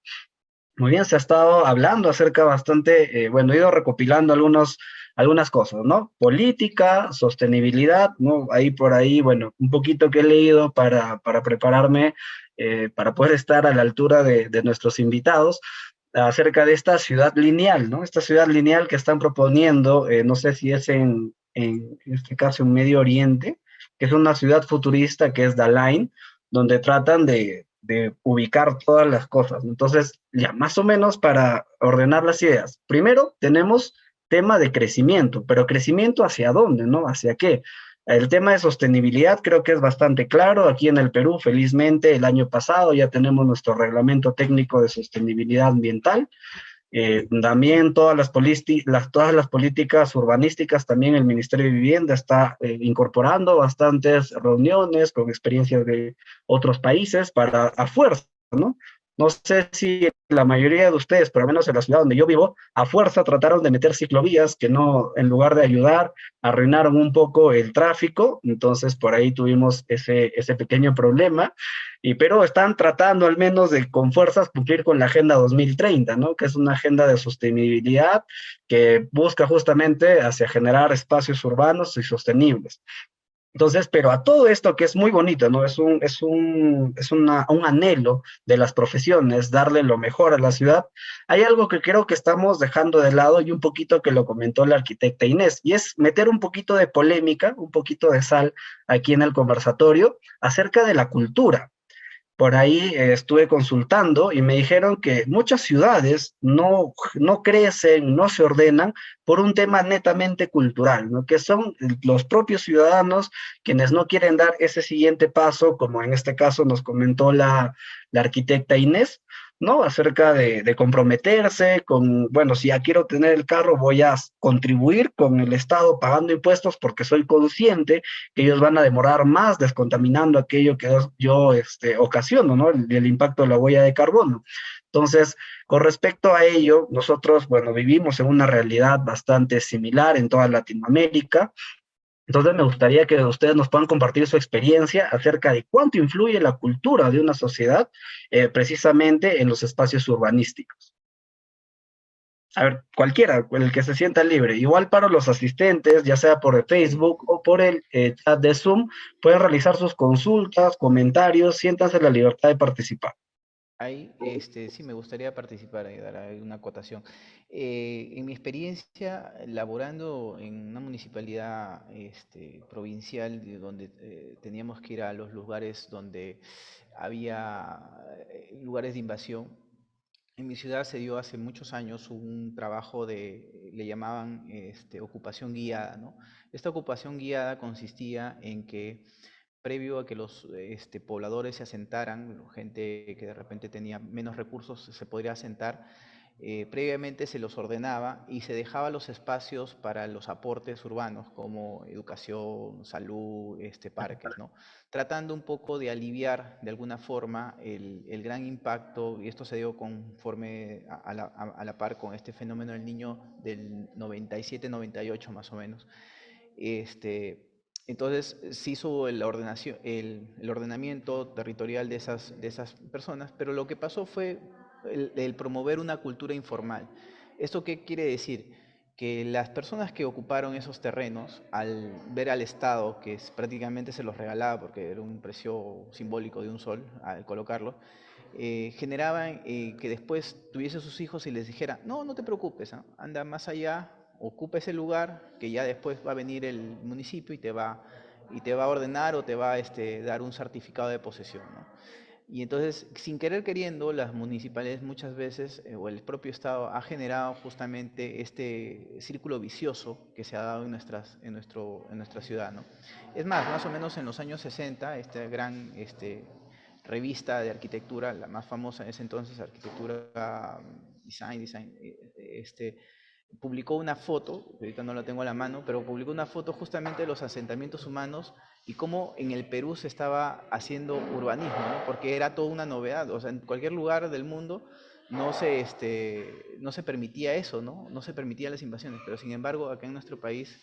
[SPEAKER 1] Muy bien, se ha estado hablando acerca bastante, bueno, he ido recopilando algunas cosas, ¿no? Política, sostenibilidad, ¿no? Ahí por ahí, bueno, un poquito que he leído para prepararme, para poder estar a la altura de nuestros invitados acerca de esta ciudad lineal, ¿no? Esta ciudad lineal que están proponiendo, no sé si es en este caso en Medio Oriente, que es una ciudad futurista que es Dalain, donde tratan de ubicar todas las cosas. Entonces, ya más o menos para ordenar las ideas. Primero tenemos tema de crecimiento, pero crecimiento hacia dónde, ¿no? ¿Hacia qué? El tema de sostenibilidad creo que es bastante claro. Aquí en el Perú, felizmente, el año pasado ya tenemos nuestro reglamento técnico de sostenibilidad ambiental. También todas las políticas urbanísticas, también el Ministerio de Vivienda está incorporando bastantes reuniones con experiencias de otros países para a fuerza, ¿no? No sé si la mayoría de ustedes, pero al menos en la ciudad donde yo vivo, a fuerza trataron de meter ciclovías que no, en lugar de ayudar, arruinaron un poco el tráfico. Entonces, por ahí tuvimos ese pequeño problema. Pero están tratando al menos de con fuerzas cumplir con la Agenda 2030, ¿no? Que es una agenda de sostenibilidad que busca justamente hacia generar espacios urbanos y sostenibles. Entonces, pero a todo esto que es muy bonito, ¿no? Un anhelo de las profesiones, darle lo mejor a la ciudad. Hay algo que creo que estamos dejando de lado y un poquito que lo comentó la arquitecta Inés, y es meter un poquito de polémica, un poquito de sal aquí en el conversatorio acerca de la cultura. Por ahí estuve consultando y me dijeron que muchas ciudades no crecen, no se ordenan por un tema netamente cultural, ¿no? Que son los propios ciudadanos quienes no quieren dar ese siguiente paso, como en este caso nos comentó la arquitecta Inés, ¿no? Acerca de comprometerse con, bueno, si ya quiero tener el carro, voy a contribuir con el Estado pagando impuestos porque soy consciente que ellos van a demorar más descontaminando aquello que yo ocasiono, ¿no? El impacto de la huella de carbono. Entonces, con respecto a ello, nosotros, bueno, vivimos en una realidad bastante similar en toda Latinoamérica. Entonces, me gustaría que ustedes nos puedan compartir su experiencia acerca de cuánto influye la cultura de una sociedad precisamente en los espacios urbanísticos. A ver, cualquiera, el que se sienta libre. Igual para los asistentes, ya sea por el Facebook o por el chat de Zoom, pueden realizar sus consultas, comentarios, siéntanse en la libertad de participar.
[SPEAKER 4] Ahí, sí me gustaría participar y dar ahí una acotación. En mi experiencia, laborando en una municipalidad provincial, donde teníamos que ir a los lugares donde había lugares de invasión, en mi ciudad se dio hace muchos años un trabajo le llamaban ocupación guiada, ¿no? Esta ocupación guiada consistía en que previo a que los pobladores se asentaran, gente que de repente tenía menos recursos se podría asentar, previamente se los ordenaba y se dejaba los espacios para los aportes urbanos como educación, salud, parques, ¿no? Tratando un poco de aliviar de alguna forma el gran impacto, y esto se dio conforme a la par con este fenómeno del niño del 97-98 más o menos, Entonces se hizo el ordenamiento territorial de esas personas, pero lo que pasó fue el promover una cultura informal. ¿Esto qué quiere decir? Que las personas que ocuparon esos terrenos, al ver al Estado, que prácticamente se los regalaba porque era un precio simbólico de un sol al colocarlo, generaban que después tuviese sus hijos y les dijera, no, no te preocupes, ¿no? Anda más allá, ocupa ese lugar, que ya después va a venir el municipio y te va a ordenar o te va a dar un certificado de posesión, ¿no? Y entonces, sin querer queriendo, las municipalidades muchas veces, o el propio Estado, ha generado justamente este círculo vicioso que se ha dado en nuestra ciudad, ¿no? Es más o menos en los años 60, esta gran revista de arquitectura, la más famosa en ese entonces, Arquitectura Design, publicó una foto, ahorita no la tengo a la mano, pero publicó una foto justamente de los asentamientos humanos y cómo en el Perú se estaba haciendo urbanismo, ¿no? Porque era toda una novedad, o sea, en cualquier lugar del mundo no se permitía eso, ¿no? No se permitían las invasiones, pero sin embargo acá en nuestro país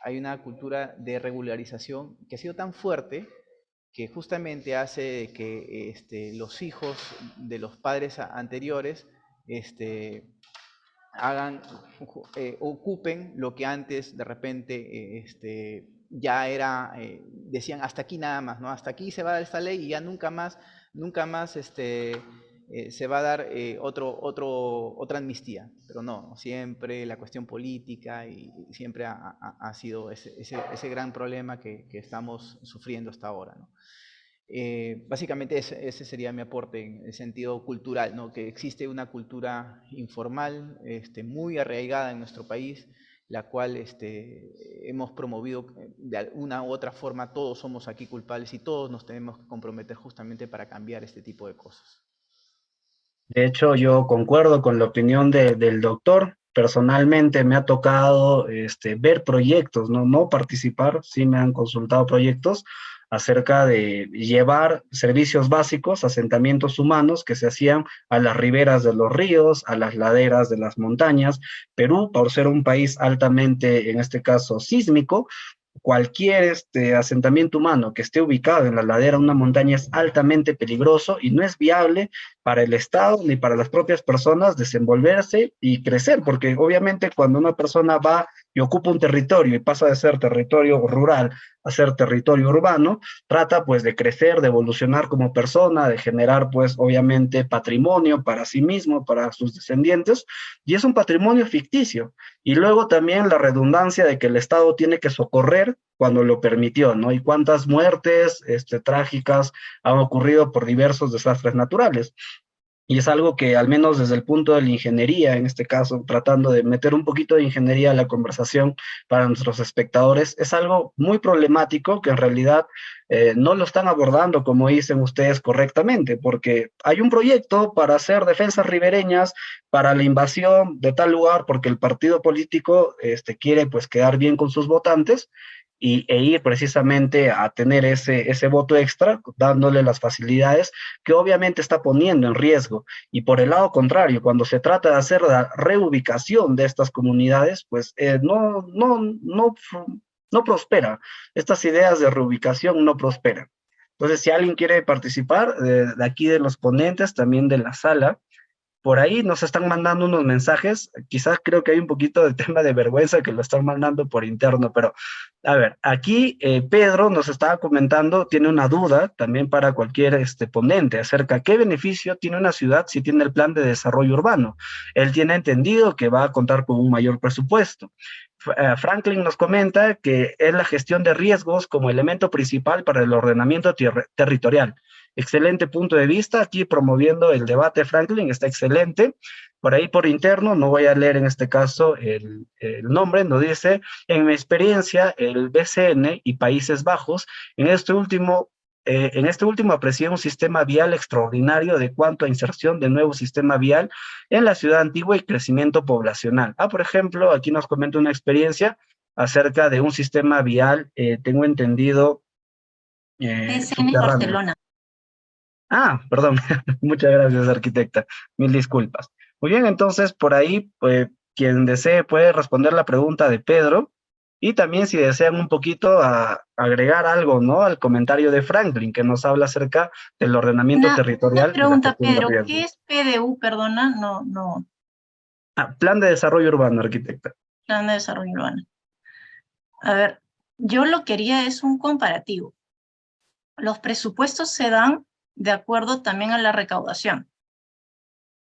[SPEAKER 4] hay una cultura de regularización que ha sido tan fuerte que justamente hace que los hijos de los padres anteriores hagan, ocupen lo que antes de repente ya era, decían hasta aquí nada más, ¿no? Hasta aquí se va a dar esta ley y ya nunca más se va a dar otra amnistía. Pero no, siempre la cuestión política y siempre ha sido ese gran problema que estamos sufriendo hasta ahora, ¿no? Básicamente ese sería mi aporte en el sentido cultural, ¿no? Que existe una cultura informal muy arraigada en nuestro país, la cual hemos promovido de alguna u otra forma. Todos somos aquí culpables y todos nos tenemos que comprometer justamente para cambiar este tipo de cosas.
[SPEAKER 1] De hecho, yo concuerdo con la opinión del doctor. Personalmente me ha tocado ver proyectos, no participar, sí me han consultado proyectos acerca de llevar servicios básicos, asentamientos humanos que se hacían a las riberas de los ríos, a las laderas de las montañas. Perú, por ser un país altamente, en este caso, sísmico, cualquier asentamiento humano que esté ubicado en la ladera de una montaña es altamente peligroso y no es viable para el Estado ni para las propias personas desenvolverse y crecer, porque obviamente cuando una persona va y ocupa un territorio y pasa de ser territorio rural a ser territorio urbano, trata pues de crecer, de evolucionar como persona, de generar pues obviamente patrimonio para sí mismo, para sus descendientes, y es un patrimonio ficticio. Y luego también la redundancia de que el Estado tiene que socorrer cuando lo permitió, ¿no? Y cuántas muertes trágicas han ocurrido por diversos desastres naturales. Y es algo que, al menos desde el punto de la ingeniería, en este caso, tratando de meter un poquito de ingeniería a la conversación para nuestros espectadores, es algo muy problemático que en realidad no lo están abordando, como dicen ustedes, correctamente, porque hay un proyecto para hacer defensas ribereñas para la invasión de tal lugar, porque el partido político quiere pues quedar bien con sus votantes, e ir precisamente a tener ese voto extra, dándole las facilidades que obviamente está poniendo en riesgo. Y por el lado contrario, cuando se trata de hacer la reubicación de estas comunidades, pues no prospera. Estas ideas de reubicación no prosperan. Entonces, si alguien quiere participar de aquí de los ponentes, también de la sala, por ahí nos están mandando unos mensajes, quizás creo que hay un poquito de tema de vergüenza que lo están mandando por interno, pero a ver, aquí Pedro nos estaba comentando, tiene una duda también para cualquier ponente acerca de qué beneficio tiene una ciudad si tiene el plan de desarrollo urbano. Él tiene entendido que va a contar con un mayor presupuesto. Franklin nos comenta que es la gestión de riesgos como elemento principal para el ordenamiento territorial. Excelente punto de vista, aquí promoviendo el debate. Franklin, está excelente. Por ahí por interno, no voy a leer en este caso el nombre, nos dice, en mi experiencia, el BCN y Países Bajos, en este último aprecié un sistema vial extraordinario de cuanto a inserción de nuevo sistema vial en la ciudad antigua y crecimiento poblacional. Por ejemplo, aquí nos comenta una experiencia acerca de un sistema vial, tengo entendido,
[SPEAKER 3] PSN
[SPEAKER 1] subterráneo.
[SPEAKER 3] Barcelona.
[SPEAKER 1] Perdón, muchas gracias, arquitecta, mil disculpas. Muy bien, entonces, por ahí, quien desee puede responder la pregunta de Pedro, Y también si desean un poquito agregar algo, ¿no? Al comentario de Franklin, que nos habla acerca del ordenamiento
[SPEAKER 3] Una
[SPEAKER 1] territorial y la
[SPEAKER 3] pregunta,
[SPEAKER 1] gestión de
[SPEAKER 3] Pedro,
[SPEAKER 1] riesgos.
[SPEAKER 3] ¿qué es PDU? Perdona, no,
[SPEAKER 1] Plan de desarrollo urbano, arquitecta.
[SPEAKER 3] Plan de Desarrollo Urbano. A ver, yo lo quería es un comparativo. Los presupuestos se dan de acuerdo también a la recaudación.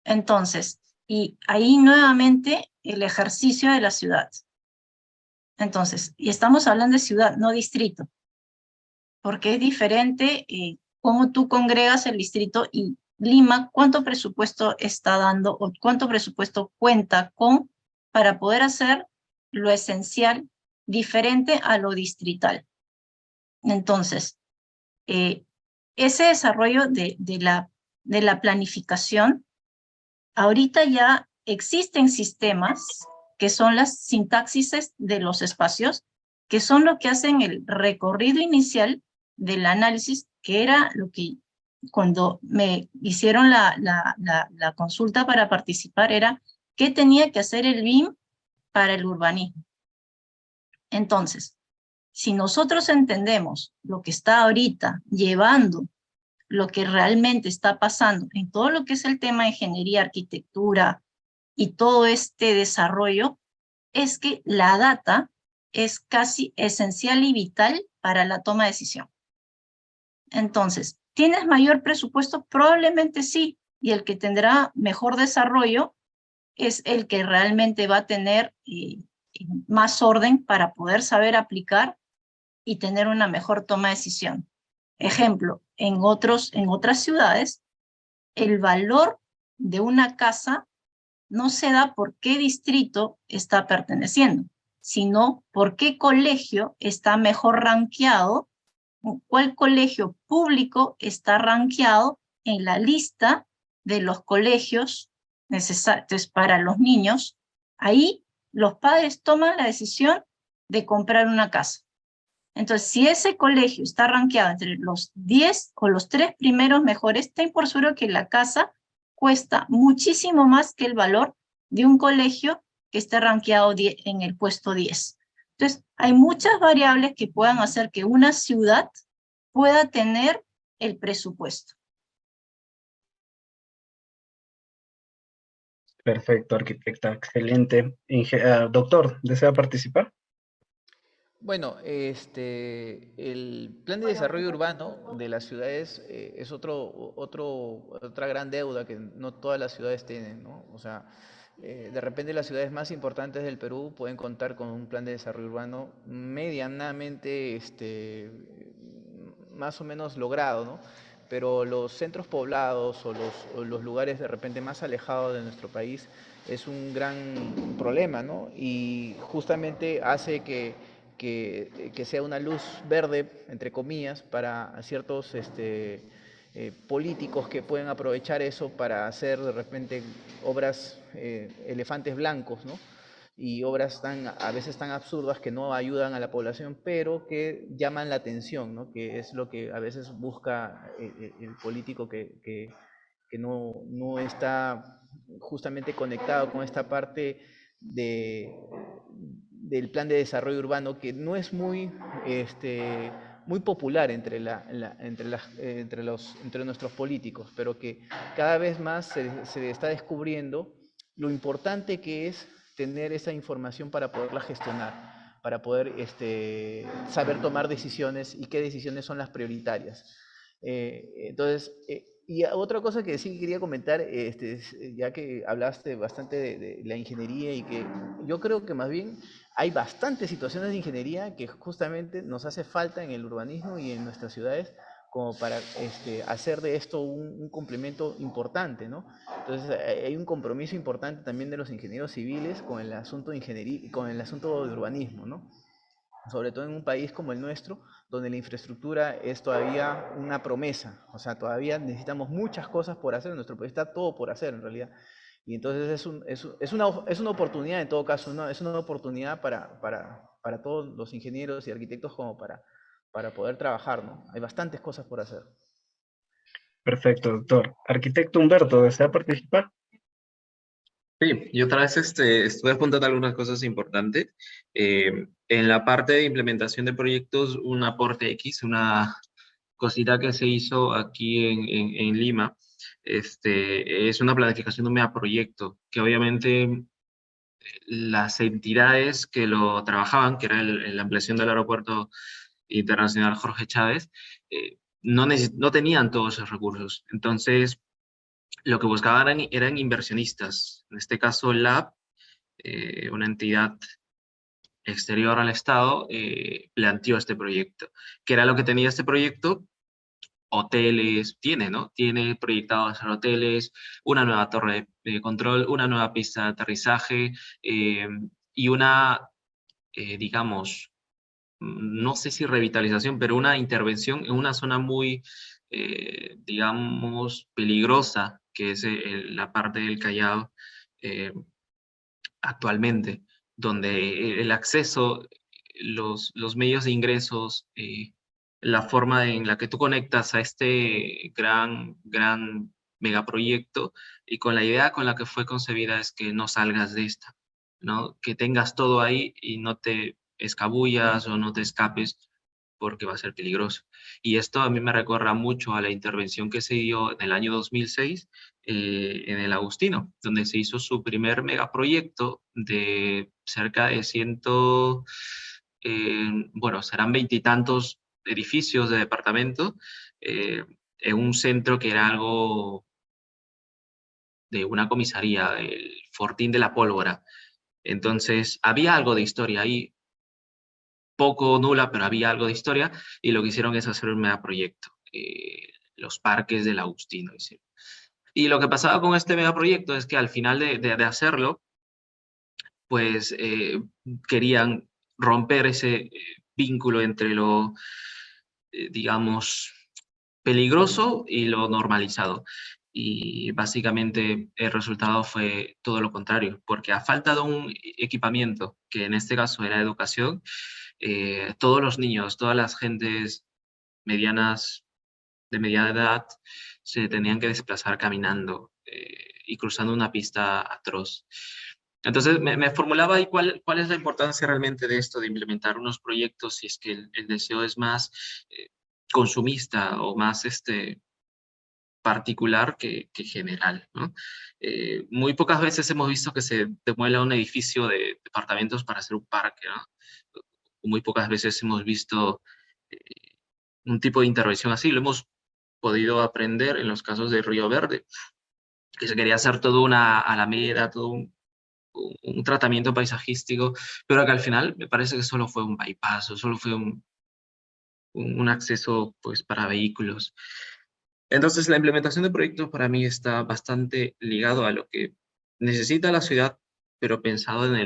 [SPEAKER 3] Entonces, y ahí nuevamente el ejercicio de la ciudad. Entonces, y estamos hablando de ciudad, no distrito, porque es diferente cómo tú congregas el distrito y Lima, cuánto presupuesto está dando o cuánto presupuesto cuenta con para poder hacer lo esencial diferente a lo distrital. Entonces, ese desarrollo de la planificación, ahorita ya existen sistemas que son las sintaxis de los espacios, que son lo que hacen el recorrido inicial del análisis, que era lo que cuando me hicieron la consulta para participar, era qué tenía que hacer el BIM para el urbanismo. Entonces, si nosotros entendemos lo que está ahorita llevando, lo que realmente está pasando en todo lo que es el tema de ingeniería, arquitectura y todo este desarrollo, es que la data es casi esencial y vital para la toma de decisión. Entonces, ¿tienes mayor presupuesto? Probablemente sí, y el que tendrá mejor desarrollo es el que realmente va a tener más orden para poder saber aplicar y tener una mejor toma de decisión. Ejemplo, en otras ciudades, el valor de una casa no se da por qué distrito está perteneciendo, sino por qué colegio está mejor rankeado, cuál colegio público está rankeado en la lista de los colegios necesarios para los niños. Ahí los padres toman la decisión de comprar una casa. Entonces, si ese colegio está rankeado entre los 10 o los 3 primeros mejores, ten por seguro que la casa cuesta muchísimo más que el valor de un colegio que esté rankeado en el puesto 10. Entonces, hay muchas variables que puedan hacer que una ciudad pueda tener el presupuesto.
[SPEAKER 1] Perfecto, arquitecta, excelente. Doctor, ¿desea participar?
[SPEAKER 4] Bueno, el plan de desarrollo urbano de las ciudades es otra gran deuda que no todas las ciudades tienen, ¿no? O sea, de repente las ciudades más importantes del Perú pueden contar con un plan de desarrollo urbano medianamente, más o menos logrado, ¿no? Pero los centros poblados o los lugares de repente más alejados de nuestro país es un gran problema, ¿no? Y justamente hace que sea una luz verde, entre comillas, para ciertos políticos que pueden aprovechar eso para hacer de repente obras elefantes blancos, ¿no? Y obras a veces tan absurdas que no ayudan a la población, pero que llaman la atención, ¿no? Que es lo que a veces busca el político que no está justamente conectado con esta parte de, del plan de desarrollo urbano que no es muy popular entre nuestros políticos, pero que cada vez más se está descubriendo lo importante que es tener esa información para poderla gestionar, para poder saber tomar decisiones y qué decisiones son las prioritarias. Entonces, y otra cosa que sí quería comentar, ya que hablaste bastante de la ingeniería y que yo creo que más bien hay bastantes situaciones de ingeniería que justamente nos hace falta en el urbanismo y en nuestras ciudades como para hacer de esto un complemento importante, ¿no? Entonces hay un compromiso importante también de los ingenieros civiles con el asunto de ingeniería, con el asunto de urbanismo, ¿no? Sobre todo en un país como el nuestro, donde la infraestructura es todavía una promesa, o sea, todavía necesitamos muchas cosas por hacer, en nuestro país está todo por hacer en realidad, y entonces es una oportunidad en todo caso, ¿no? Es una oportunidad para todos los ingenieros y arquitectos como para poder trabajar, ¿no? Hay bastantes cosas por hacer.
[SPEAKER 1] Perfecto, doctor. Arquitecto Humberto, ¿desea participar?
[SPEAKER 2] Sí, y otra vez estuve apuntando algunas cosas importantes. En la parte de implementación de proyectos, un aporte X, una cosita que se hizo aquí en Lima, es una planificación de un megaproyecto, que obviamente las entidades que lo trabajaban, que era la ampliación del aeropuerto internacional Jorge Chávez, no tenían todos esos recursos. Entonces, lo que buscaban eran inversionistas. En este caso, LAB, una entidad exterior al Estado, planteó este proyecto. ¿Qué era lo que tenía este proyecto? Hoteles, tiene, ¿no? Tiene proyectado hacer hoteles, una nueva torre de control, una nueva pista de aterrizaje eh, y una, digamos, no sé si revitalización, pero una intervención en una zona muy, digamos, peligrosa, que es la parte del Callao eh, actualmente, donde el acceso, los medios de ingresos, la forma en la que tú conectas a este gran megaproyecto y con la idea con la que fue concebida es que no salgas de esta, ¿no? Que tengas todo ahí y no te escabullas o no te escapes porque va a ser peligroso. Y esto a mí me recuerda mucho a la intervención que se dio en el año 2006 en el Agustino, donde se hizo su primer megaproyecto de cerca de bueno, serán veintitantos edificios de departamento en un centro que era algo de una comisaría, el Fortín de la Pólvora. Entonces, había algo de historia ahí, poco nula, pero había algo de historia, y lo que hicieron es hacer un megaproyecto, los parques del Agustino. Hicieron. Y lo que pasaba con este megaproyecto es que al final de hacerlo, pues querían romper ese vínculo entre lo, digamos, peligroso y lo normalizado. Y básicamente el resultado fue todo lo contrario, porque a falta de un equipamiento, que en este caso era educación, todos los niños, todas las gentes medianas, de mediana edad, se tenían que desplazar caminando y cruzando una pista atroz. Entonces me formulaba ahí cuál es la importancia realmente de esto, de implementar unos proyectos si es que el deseo es más consumista o más particular que general, ¿no? Muy pocas veces hemos visto que se demuela un edificio de departamentos para hacer un parque, ¿no? Muy pocas veces hemos visto eh, un tipo de intervención así. Lo hemos podido aprender en los casos de Río Verde, que se quería hacer toda una alameda, todo un tratamiento paisajístico, pero que al final me parece que solo fue un bypass, o solo fue un acceso pues, para vehículos. Entonces, la implementación de proyectos para mí está bastante ligado a lo que necesita la ciudad, pero pensado en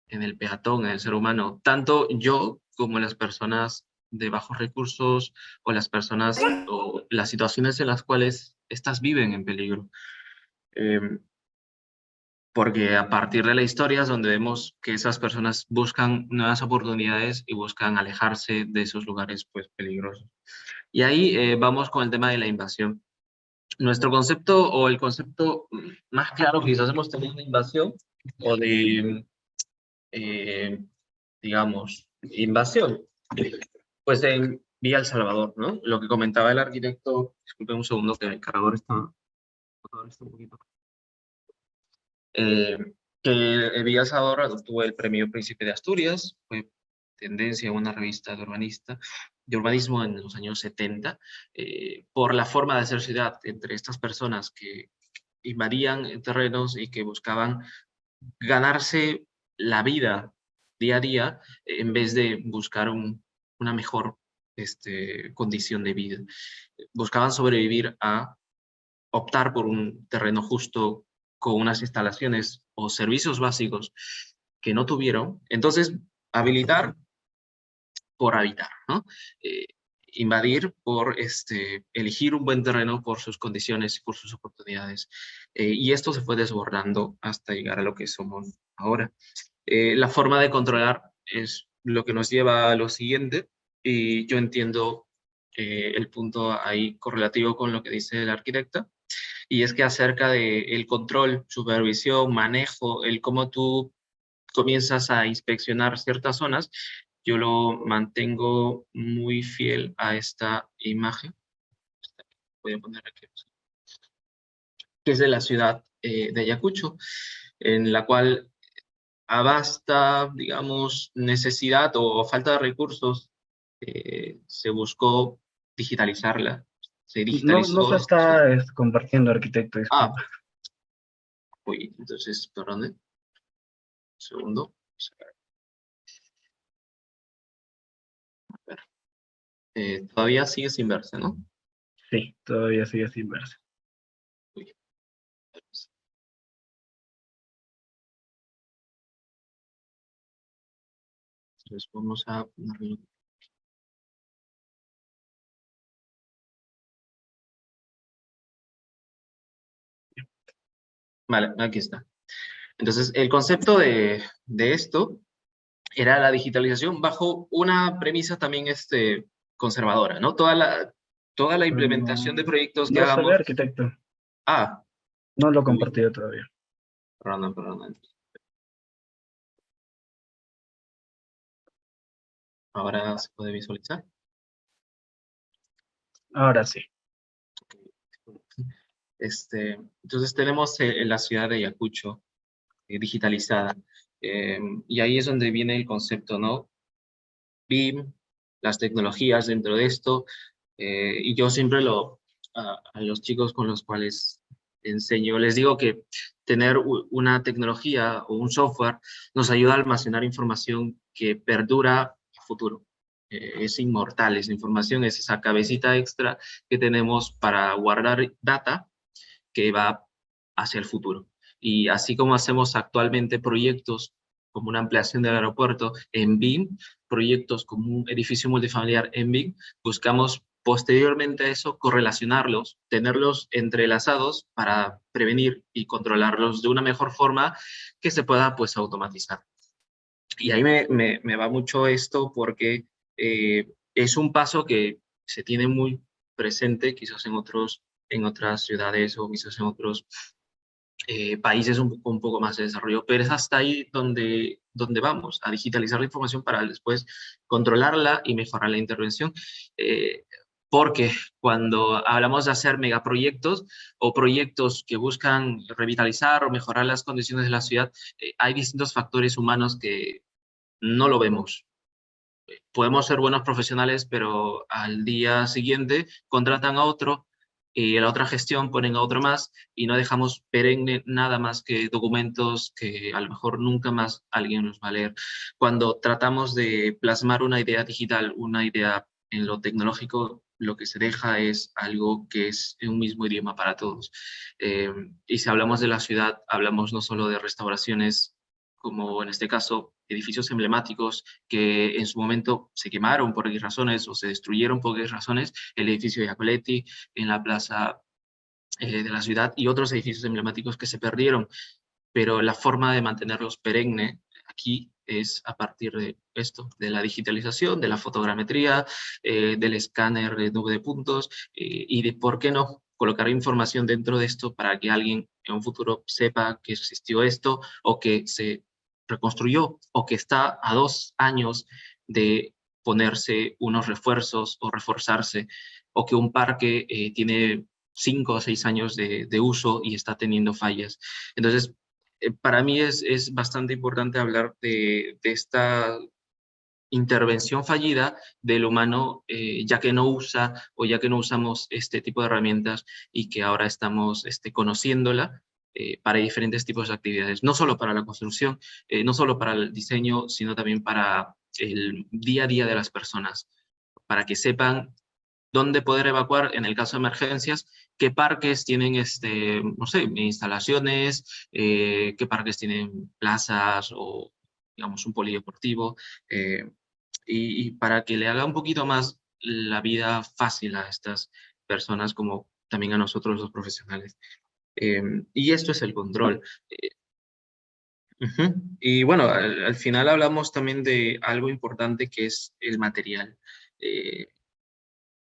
[SPEAKER 2] el peatón, en el ser humano. Tanto yo como las personas de bajos recursos o las personas o las situaciones en las cuales estas viven en peligro. Eh, Porque a partir de la historia es donde vemos que esas personas buscan nuevas oportunidades y buscan alejarse de esos lugares pues, peligrosos. Y ahí vamos con el tema de la invasión. Nuestro concepto o el concepto más claro que quizás hemos tenido de invasión o de, digamos, invasión, pues en Villa El Salvador, ¿no? Lo que comentaba el arquitecto, disculpe un segundo que el cargador está un poquito. Eh, que Villa El Salvador obtuvo el premio Príncipe de Asturias, fue tendencia en una revista de urbanismo en los años 70, por la forma de hacer ciudad entre estas personas que invadían terrenos y que buscaban ganarse la vida día a día en vez de buscar una mejor condición de vida. Buscaban sobrevivir a optar por un terreno justo con unas instalaciones o servicios básicos que no tuvieron. Entonces, habilitar por habitar, ¿no? Eh, Invadir por elegir un buen terreno por sus condiciones y por sus oportunidades. Y esto se fue desbordando hasta llegar a lo que somos ahora. La forma de controlar es lo que nos lleva a lo siguiente, y yo entiendo el punto ahí correlativo con lo que dice el arquitecta, y es que acerca del control, supervisión, manejo, el cómo tú comienzas a inspeccionar ciertas zonas, yo lo mantengo muy fiel a esta imagen. Voy a poner aquí, que es de la ciudad de Ayacucho, en la cual a vasta, digamos, necesidad o falta de recursos, se buscó digitalizarla. Se
[SPEAKER 1] No
[SPEAKER 2] digitalizó
[SPEAKER 1] se
[SPEAKER 2] este software.
[SPEAKER 1] está compartiendo, arquitecto,
[SPEAKER 2] Ah,
[SPEAKER 1] disculpa.
[SPEAKER 2] uy, entonces, perdón, un segundo. A ver. Todavía sigue sin verse, ¿no?
[SPEAKER 1] Sí, todavía sigue sin verse.
[SPEAKER 2] Uy. Entonces vamos a ponerlo. Vale, aquí está. Entonces, el concepto de esto era la digitalización bajo una premisa también conservadora, ¿no? Toda la implementación de proyectos que
[SPEAKER 1] No se ve,
[SPEAKER 2] hagamos.
[SPEAKER 1] arquitecto.
[SPEAKER 2] Ah,
[SPEAKER 1] No lo he
[SPEAKER 2] uy,
[SPEAKER 1] compartido todavía.
[SPEAKER 2] perdón. Ahora se puede visualizar.
[SPEAKER 1] Ahora sí.
[SPEAKER 2] Entonces tenemos la ciudad de Ayacucho digitalizada. Y ahí es donde viene el concepto, ¿no? BIM, las tecnologías dentro de esto, y yo siempre a los chicos con los cuales enseño, les digo que tener una tecnología o un software nos ayuda a almacenar información que perdura a futuro. Es inmortal, esa información es esa cabecita extra que tenemos para guardar data que va hacia el futuro. Y así como hacemos actualmente proyectos como una ampliación del aeropuerto en BIM, proyectos como un edificio multifamiliar en BIM, buscamos posteriormente a eso correlacionarlos, tenerlos entrelazados para prevenir y controlarlos de una mejor forma que se pueda pues automatizar. Y ahí me va mucho esto porque es un paso que se tiene muy presente quizás en otras ciudades o quizás en otros países un poco más de desarrollo, pero es hasta ahí donde vamos, a digitalizar la información para después controlarla y mejorar la intervención. Porque cuando hablamos de hacer megaproyectos o proyectos que buscan revitalizar o mejorar las condiciones de la ciudad, hay distintos factores humanos que no lo vemos. Podemos ser buenos profesionales, pero al día siguiente contratan a otro y en la otra gestión ponen a otro más y no dejamos perenne nada más que documentos que a lo mejor nunca más alguien nos va a leer. Cuando tratamos de plasmar una idea digital, una idea en lo tecnológico, lo que se deja es algo que es un mismo idioma para todos. Y si hablamos de la ciudad, hablamos no solo de restauraciones, como en este caso edificios emblemáticos que en su momento se quemaron por X razones o se destruyeron por X razones, el edificio de Acoletti en la plaza de la ciudad y otros edificios emblemáticos que se perdieron, pero la forma de mantenerlos perenne aquí es a partir de esto, de la digitalización, de la fotogrametría, del escáner de nube de puntos y de, ¿por qué no?, colocar información dentro de esto para que alguien en un futuro sepa que existió esto o que se reconstruyó o que está a 2 años de ponerse unos refuerzos o reforzarse, o que un parque tiene 5 o 6 años de uso y está teniendo fallas. Entonces, para mí es bastante importante hablar de esta intervención fallida del humano, ya que no usa o ya que no usamos este tipo de herramientas y que ahora estamos conociéndola para diferentes tipos de actividades, no solo para la construcción, no solo para el diseño, sino también para el día a día de las personas, para que sepan dónde poder evacuar en el caso de emergencias, qué parques tienen, no sé, instalaciones, qué parques tienen plazas o, digamos, un polideportivo, y para que le haga un poquito más la vida fácil a estas personas como también a nosotros los profesionales. Y esto es el control. Ujú. Y bueno, al final hablamos también de algo importante que es el material.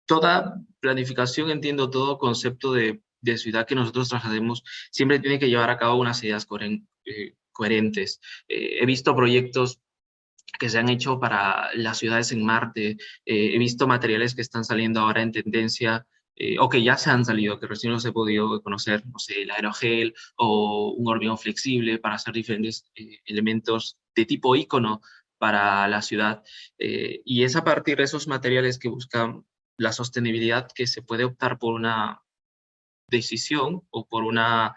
[SPEAKER 2] Toda planificación, entiendo, todo concepto de de ciudad que nosotros traslademos siempre tiene que llevar a cabo unas ideas coherentes. He visto proyectos que se han hecho para las ciudades en Marte, he visto materiales que están saliendo ahora en tendencia, o que ya se han salido, que recién los he podido conocer, no sé, el aerogel o un hormigón flexible para hacer diferentes elementos de tipo icono para la ciudad. Y es a partir de esos materiales que buscan la sostenibilidad que se puede optar por una decisión o por una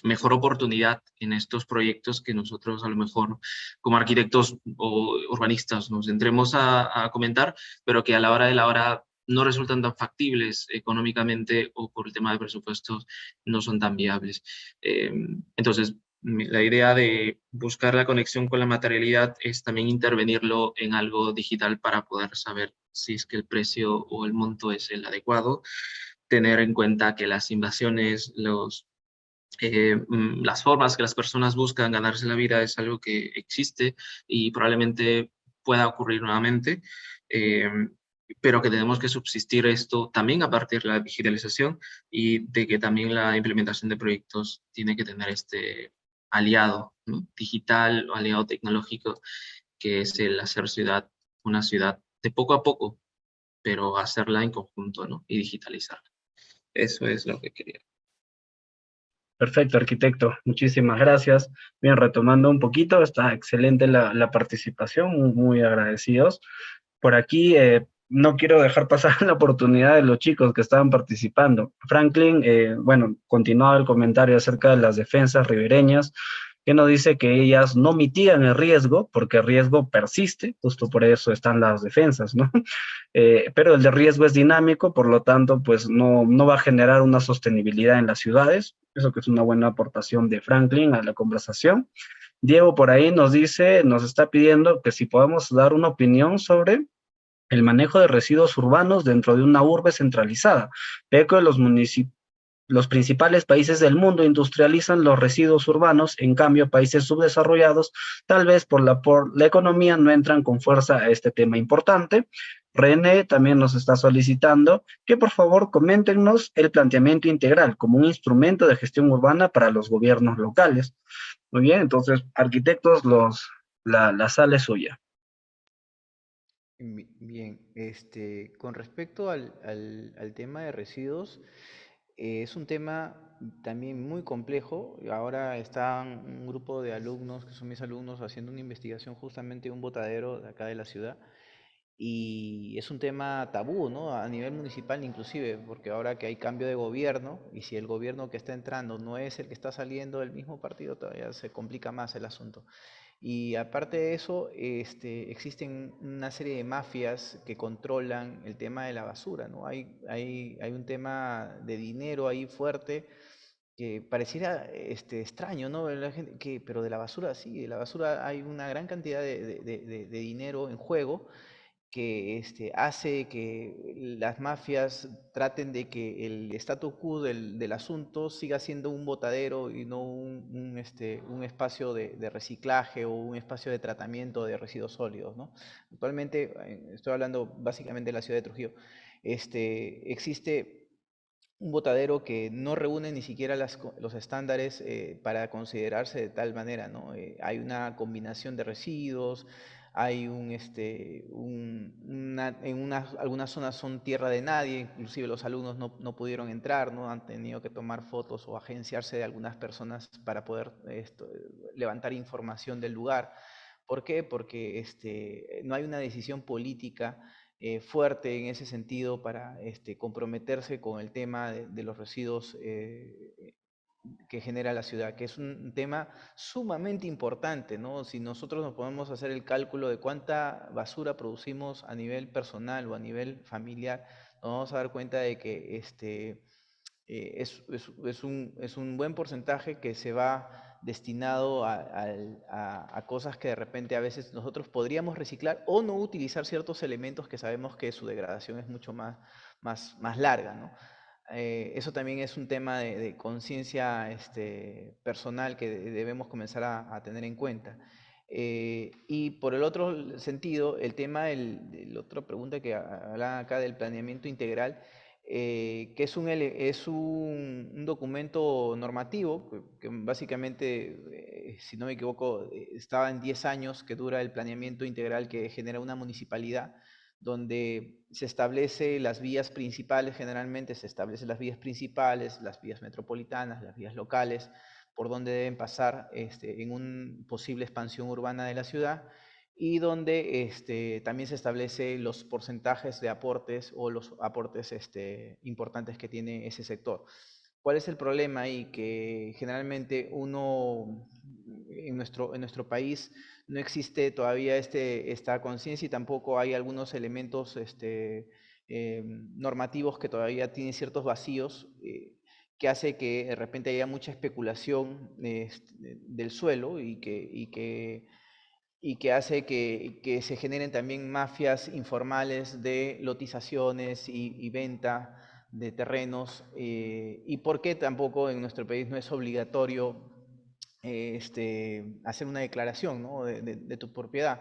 [SPEAKER 2] mejor oportunidad en estos proyectos que nosotros a lo mejor como arquitectos o urbanistas nos centremos a comentar, pero que a la hora de la hora no resultan tan factibles económicamente o por el tema de presupuestos no son tan viables. Entonces, la idea de buscar la conexión con la materialidad es también intervenirlo en algo digital para poder saber si es que el precio o el monto es el adecuado, tener en cuenta que las invasiones, las formas que las personas buscan ganarse la vida es algo que existe y probablemente pueda ocurrir nuevamente, eh, pero que tenemos que subsistir esto también a partir de la digitalización y de que también la implementación de proyectos tiene que tener este aliado, ¿no?, digital o aliado tecnológico, que es el hacer una ciudad de poco a poco, pero hacerla en conjunto, ¿no?, y digitalizarla. Eso es lo que quería.
[SPEAKER 1] Perfecto, arquitecto. Muchísimas gracias. Bien, retomando un poquito, está excelente la participación, muy agradecidos. Por aquí, no quiero dejar pasar la oportunidad de los chicos que estaban participando. Franklin, bueno, continuaba el comentario acerca de las defensas ribereñas, que nos dice que ellas no mitigan el riesgo, porque el riesgo persiste, justo por eso están las defensas, ¿no? Pero el de riesgo es dinámico, por lo tanto, pues no va a generar una sostenibilidad en las ciudades. Eso que es una buena aportación de Franklin a la conversación. Diego por ahí nos dice, nos está pidiendo que si podemos dar una opinión sobre el manejo de residuos urbanos dentro de una urbe centralizada. Ve que los principales países del mundo industrializan los residuos urbanos, en cambio países subdesarrollados, tal vez por la economía, no entran con fuerza a este tema importante. René también nos está solicitando que por favor coméntenos el planteamiento integral como un instrumento de gestión urbana para los gobiernos locales. Muy bien, entonces, arquitectos, la sala es suya.
[SPEAKER 4] Bien, con respecto al tema de residuos, es un tema también muy complejo. Ahora están un grupo de alumnos, que son mis alumnos, haciendo una investigación justamente de un botadero de acá de la ciudad. Y es un tema tabú, ¿no? A nivel municipal inclusive, porque ahora que hay cambio de gobierno, y si el gobierno que está entrando no es el que está saliendo del mismo partido, todavía se complica más el asunto. Y aparte de eso, existen una serie de mafias que controlan el tema de la basura, ¿no? Hay un tema de dinero ahí fuerte que pareciera extraño, ¿no? Pero de la basura sí, de la basura hay una gran cantidad de dinero en juego que hace que las mafias traten de que el statu quo del asunto siga siendo un botadero y no un espacio de reciclaje o un espacio de tratamiento de residuos sólidos, ¿no? Actualmente, estoy hablando básicamente de la ciudad de Trujillo, existe un botadero que no reúne ni siquiera los estándares para considerarse de tal manera, ¿no? Hay una combinación de residuos, hay algunas zonas son tierra de nadie, inclusive los alumnos no pudieron entrar, ¿no? Han tenido que tomar fotos o agenciarse de algunas personas para poder levantar información del lugar. ¿Por qué? Porque no hay una decisión política fuerte en ese sentido para comprometerse con el tema de los residuos que genera la ciudad, que es un tema sumamente importante, ¿no? Si nosotros nos podemos hacer el cálculo de cuánta basura producimos a nivel personal o a nivel familiar, nos vamos a dar cuenta de que es un buen porcentaje que se va destinado a cosas que de repente a veces nosotros podríamos reciclar o no utilizar ciertos elementos que sabemos que su degradación es mucho más larga, ¿no? Eso también es un tema de conciencia personal que debemos comenzar a tener en cuenta. Y por el otro sentido, el tema de la otra pregunta que hablaba acá del planeamiento integral, que es un documento normativo que básicamente, si no me equivoco, estaba en 10 años, que dura el planeamiento integral que genera una municipalidad, donde se establece las vías principales, generalmente se establecen las vías principales, las vías metropolitanas, las vías locales, por donde deben pasar en una posible expansión urbana de la ciudad, y donde también se establece los porcentajes de aportes o los aportes importantes que tiene ese sector. ¿Cuál es el problema ahí? Que generalmente en nuestro país no existe todavía esta conciencia, y tampoco hay algunos elementos normativos que todavía tienen ciertos vacíos, que hace que de repente haya mucha especulación del suelo, y que hace que se generen también mafias informales de lotizaciones y venta de terrenos, y por qué tampoco en nuestro país no es obligatorio hacer una declaración, ¿no?, de tu propiedad.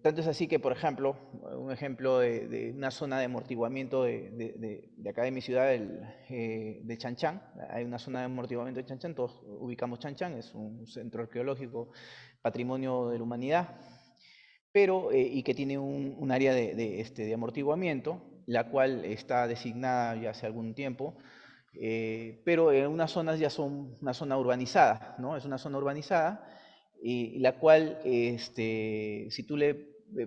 [SPEAKER 4] Tanto es así que, por ejemplo, un ejemplo de una zona de amortiguamiento de acá de mi ciudad, de Chanchán. Hay una zona de amortiguamiento de Chanchán, todos ubicamos Chanchán, es un centro arqueológico, patrimonio de la humanidad, pero, y que tiene un área de amortiguamiento, la cual está designada ya hace algún tiempo, pero en unas zonas ya son una zona urbanizada, ¿no? Es una zona urbanizada, y la cual, si tú le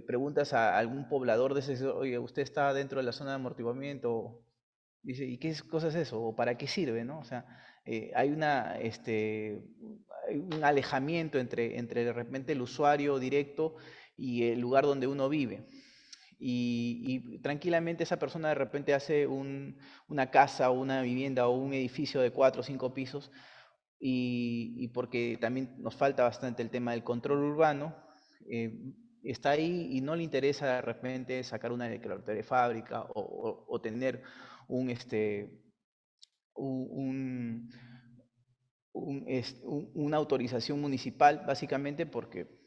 [SPEAKER 4] preguntas a algún poblador de ese, oye, usted está dentro de la zona de amortiguamiento, dice, ¿y qué cosa es eso? ¿O para qué sirve? ¿No? O sea, hay hay un alejamiento entre de repente el usuario directo y el lugar donde uno vive. Y tranquilamente esa persona de repente hace una casa o una vivienda o un edificio de 4 o 5 pisos, y porque también nos falta bastante el tema del control urbano, está ahí y no le interesa de repente sacar una declaratoria de fábrica o tener un, un, una autorización municipal, básicamente porque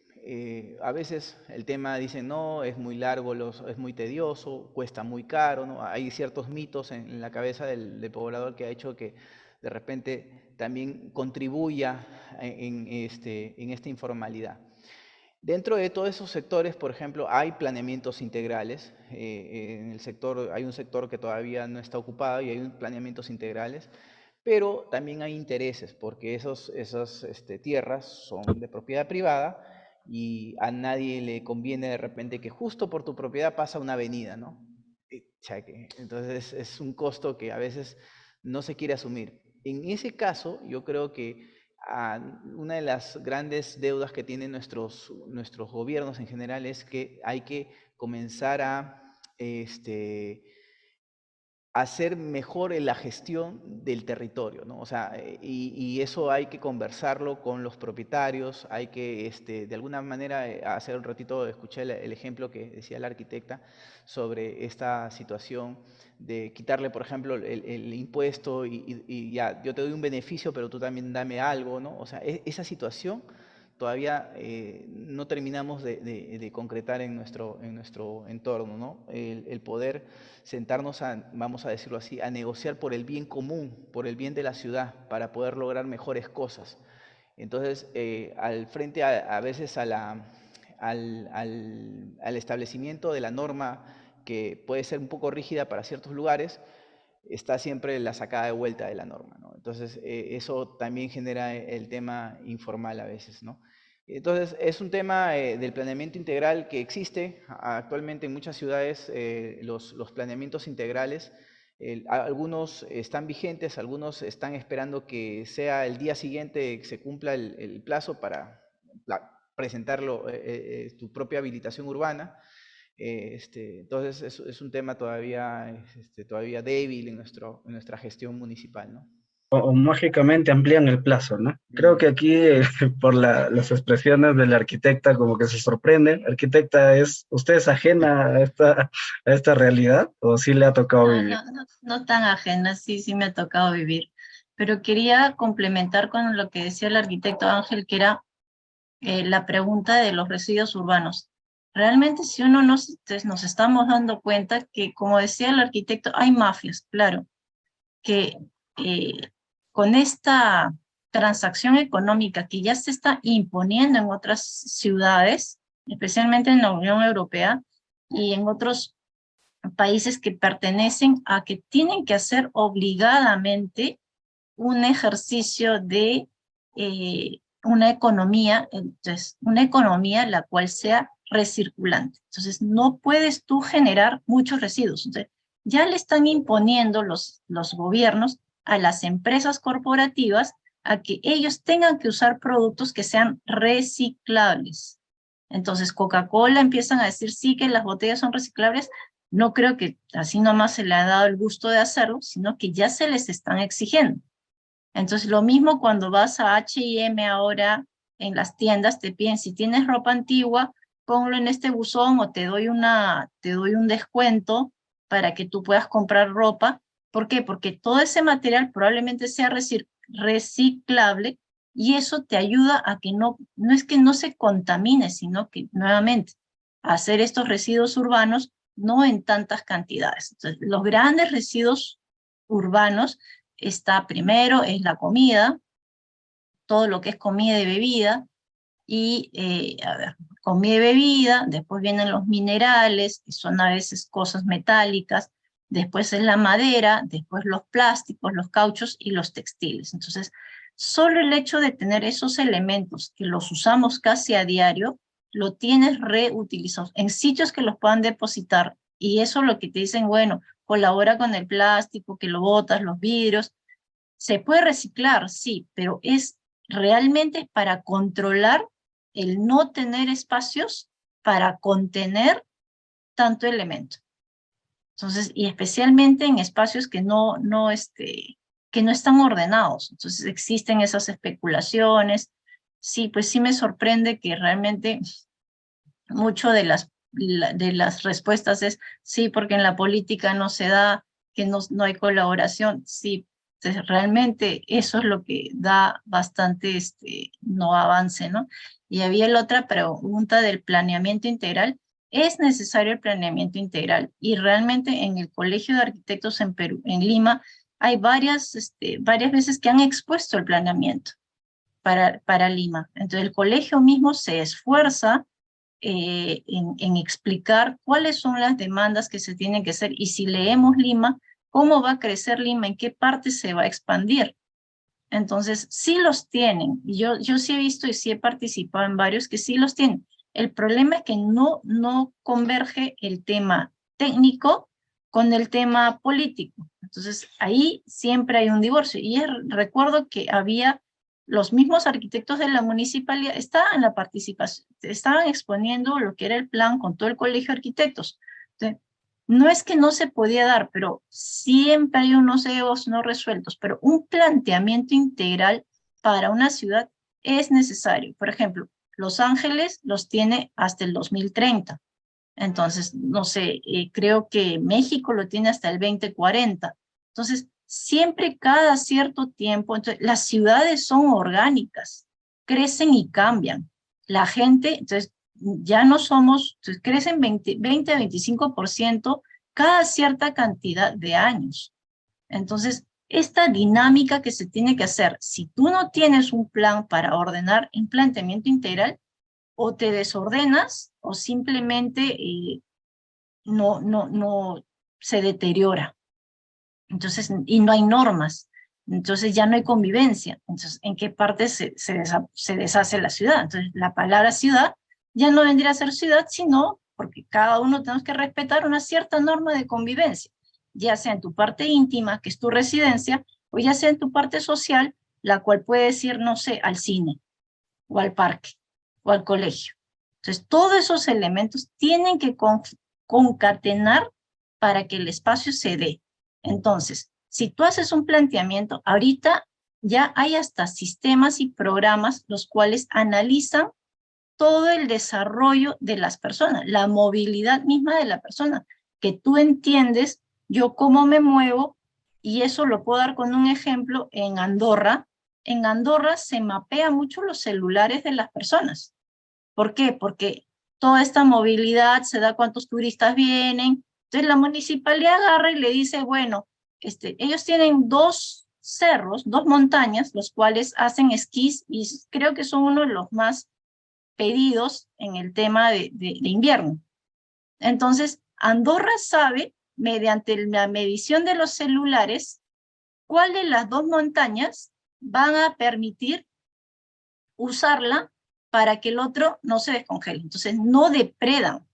[SPEAKER 4] a veces el tema dicen, no, es muy largo, es muy tedioso, cuesta muy caro, ¿no? Hay ciertos mitos en la cabeza del poblador que ha hecho que de repente también contribuya en esta informalidad. Dentro de todos esos sectores, por ejemplo, hay planeamientos integrales. En el sector, hay un sector que todavía no está ocupado y hay planeamientos integrales, pero también hay intereses, porque esas tierras son de propiedad privada, y a nadie le conviene de repente que justo por tu propiedad pasa una avenida, ¿no? Entonces es un costo que a veces no se quiere asumir. En ese caso, yo creo que una de las grandes deudas que tienen nuestros gobiernos en general es que hay que comenzar a hacer mejor la gestión del territorio, ¿no? O sea, y eso hay que conversarlo con los propietarios, hay que, de alguna manera, hace un ratito escuché el ejemplo que decía la arquitecta sobre esta situación de quitarle, por ejemplo, el impuesto, y ya, yo te doy un beneficio, pero tú también dame algo, ¿no? O sea, esa situación todavía no terminamos de concretar en nuestro entorno, ¿no? El poder sentarnos vamos a decirlo así, a negociar por el bien común, por el bien de la ciudad, para poder lograr mejores cosas. Entonces, al frente a veces al establecimiento de la norma, que puede ser un poco rígida para ciertos lugares, está siempre la sacada de vuelta de la norma, ¿no? Entonces, eso también genera el tema informal a veces, ¿no? Entonces, es un tema del planeamiento integral que existe actualmente en muchas ciudades, los planeamientos integrales. Algunos están vigentes, algunos están esperando que sea el día siguiente que se cumpla el plazo para presentarlo, tu propia habilitación urbana. Entonces es un tema todavía, todavía débil en nuestra gestión municipal, ¿no?
[SPEAKER 1] O mágicamente amplían el plazo, ¿no? Creo que aquí, por las expresiones de la arquitecta, como que se sorprende. Arquitecta, ¿usted es ajena a esta realidad o sí le ha tocado vivir?
[SPEAKER 3] No tan ajena, sí me ha tocado vivir. Pero quería complementar con lo que decía el arquitecto Ángel, que era la pregunta de los residuos urbanos. realmente si uno nos estamos dando cuenta que, como decía el arquitecto, hay mafias, claro, que con esta transacción económica que ya se está imponiendo en otras ciudades, especialmente en la Unión Europea y en otros países que pertenecen a que tienen que hacer obligadamente un ejercicio de una economía, entonces, una economía la cual sea recirculante. Entonces, no puedes tú generar muchos residuos. Entonces, ya le están imponiendo los gobiernos a las empresas corporativas a que ellos tengan que usar productos que sean reciclables. Entonces, Coca-Cola empiezan a decir sí que las botellas son reciclables. No creo que así nomás se le ha dado el gusto de hacerlo, sino que ya se les están exigiendo. Entonces, lo mismo cuando vas a H&M ahora en las tiendas, te piden, si tienes ropa antigua, ponlo en este buzón o te doy un descuento para que tú puedas comprar ropa. ¿Por qué? Porque todo ese material probablemente sea reciclable y eso te ayuda a que no es que no se contamine, sino que nuevamente hacer estos residuos urbanos no en tantas cantidades. Entonces, los grandes residuos urbanos está primero, es la comida, todo lo que es comida y bebida, y, comida y bebida, después vienen los minerales, que son a veces cosas metálicas, después es la madera, después los plásticos, los cauchos y los textiles. Entonces, solo el hecho de tener esos elementos que los usamos casi a diario, lo tienes reutilizado en sitios que los puedan depositar, y eso es lo que te dicen, bueno, colabora con el plástico, que lo botas, los vidrios. Se puede reciclar, sí, pero es realmente para controlar el no tener espacios para contener tanto elemento. Entonces, y especialmente en espacios que que no están ordenados. Entonces existen esas especulaciones. Sí, pues sí me sorprende que realmente mucho de las respuestas es sí, porque en la política no se da, que no hay colaboración. Sí, entonces realmente eso es lo que da bastante no avance, ¿no? Y había la otra pregunta del planeamiento integral. Es necesario el planeamiento integral y realmente en el Colegio de Arquitectos en Perú, en Lima, hay varias veces que han expuesto el planeamiento para Lima. Entonces el colegio mismo se esfuerza en explicar cuáles son las demandas que se tienen que hacer y si leemos Lima, cómo va a crecer Lima, en qué parte se va a expandir. Entonces, sí los tienen. Yo sí he visto y sí he participado en varios que sí los tienen. El problema es que no converge el tema técnico con el tema político. Entonces, ahí siempre hay un divorcio. Y recuerdo que había los mismos arquitectos de la municipalidad, estaban en la participación, estaban exponiendo lo que era el plan con todo el colegio de arquitectos. Entonces, no es que no se podía dar, pero siempre hay unos egos no resueltos, pero un planteamiento integral para una ciudad es necesario. Por ejemplo, Los Ángeles los tiene hasta el 2030. Entonces, no sé, creo que México lo tiene hasta el 2040. Entonces, siempre cada cierto tiempo, entonces, las ciudades son orgánicas, crecen y cambian. La gente, entonces, ya no somos, entonces, crecen 20 a 25% cada cierta cantidad de años. Entonces, esta dinámica que se tiene que hacer, si tú no tienes un plan para ordenar en planteamiento integral, o te desordenas o simplemente no se deteriora. Entonces, y no hay normas. Entonces ya no hay convivencia. Entonces, ¿en qué parte se deshace la ciudad? Entonces, la palabra ciudad ya no vendría a ser ciudad, sino porque cada uno tenemos que respetar una cierta norma de convivencia, ya sea en tu parte íntima, que es tu residencia, o ya sea en tu parte social, la cual puedes ir, no sé, al cine, o al parque, o al colegio. Entonces, todos esos elementos tienen que concatenar para que el espacio se dé. Entonces, si tú haces un planteamiento, ahorita ya hay hasta sistemas y programas los cuales analizan todo el desarrollo de las personas, la movilidad misma de la persona, que tú entiendes yo cómo me muevo, y eso lo puedo dar con un ejemplo en Andorra. En Andorra se mapea mucho los celulares de las personas. ¿Por qué? Porque toda esta movilidad se da cuántos turistas vienen. Entonces la municipalidad agarra y le dice, bueno, ellos tienen 2 cerros, 2 montañas, los cuales hacen esquís y creo que son uno de los más pedidos en el tema de invierno. Entonces, Andorra sabe, mediante la medición de los celulares, cuál de las 2 montañas van a permitir usarla para que el otro no se descongele. Entonces, no depredan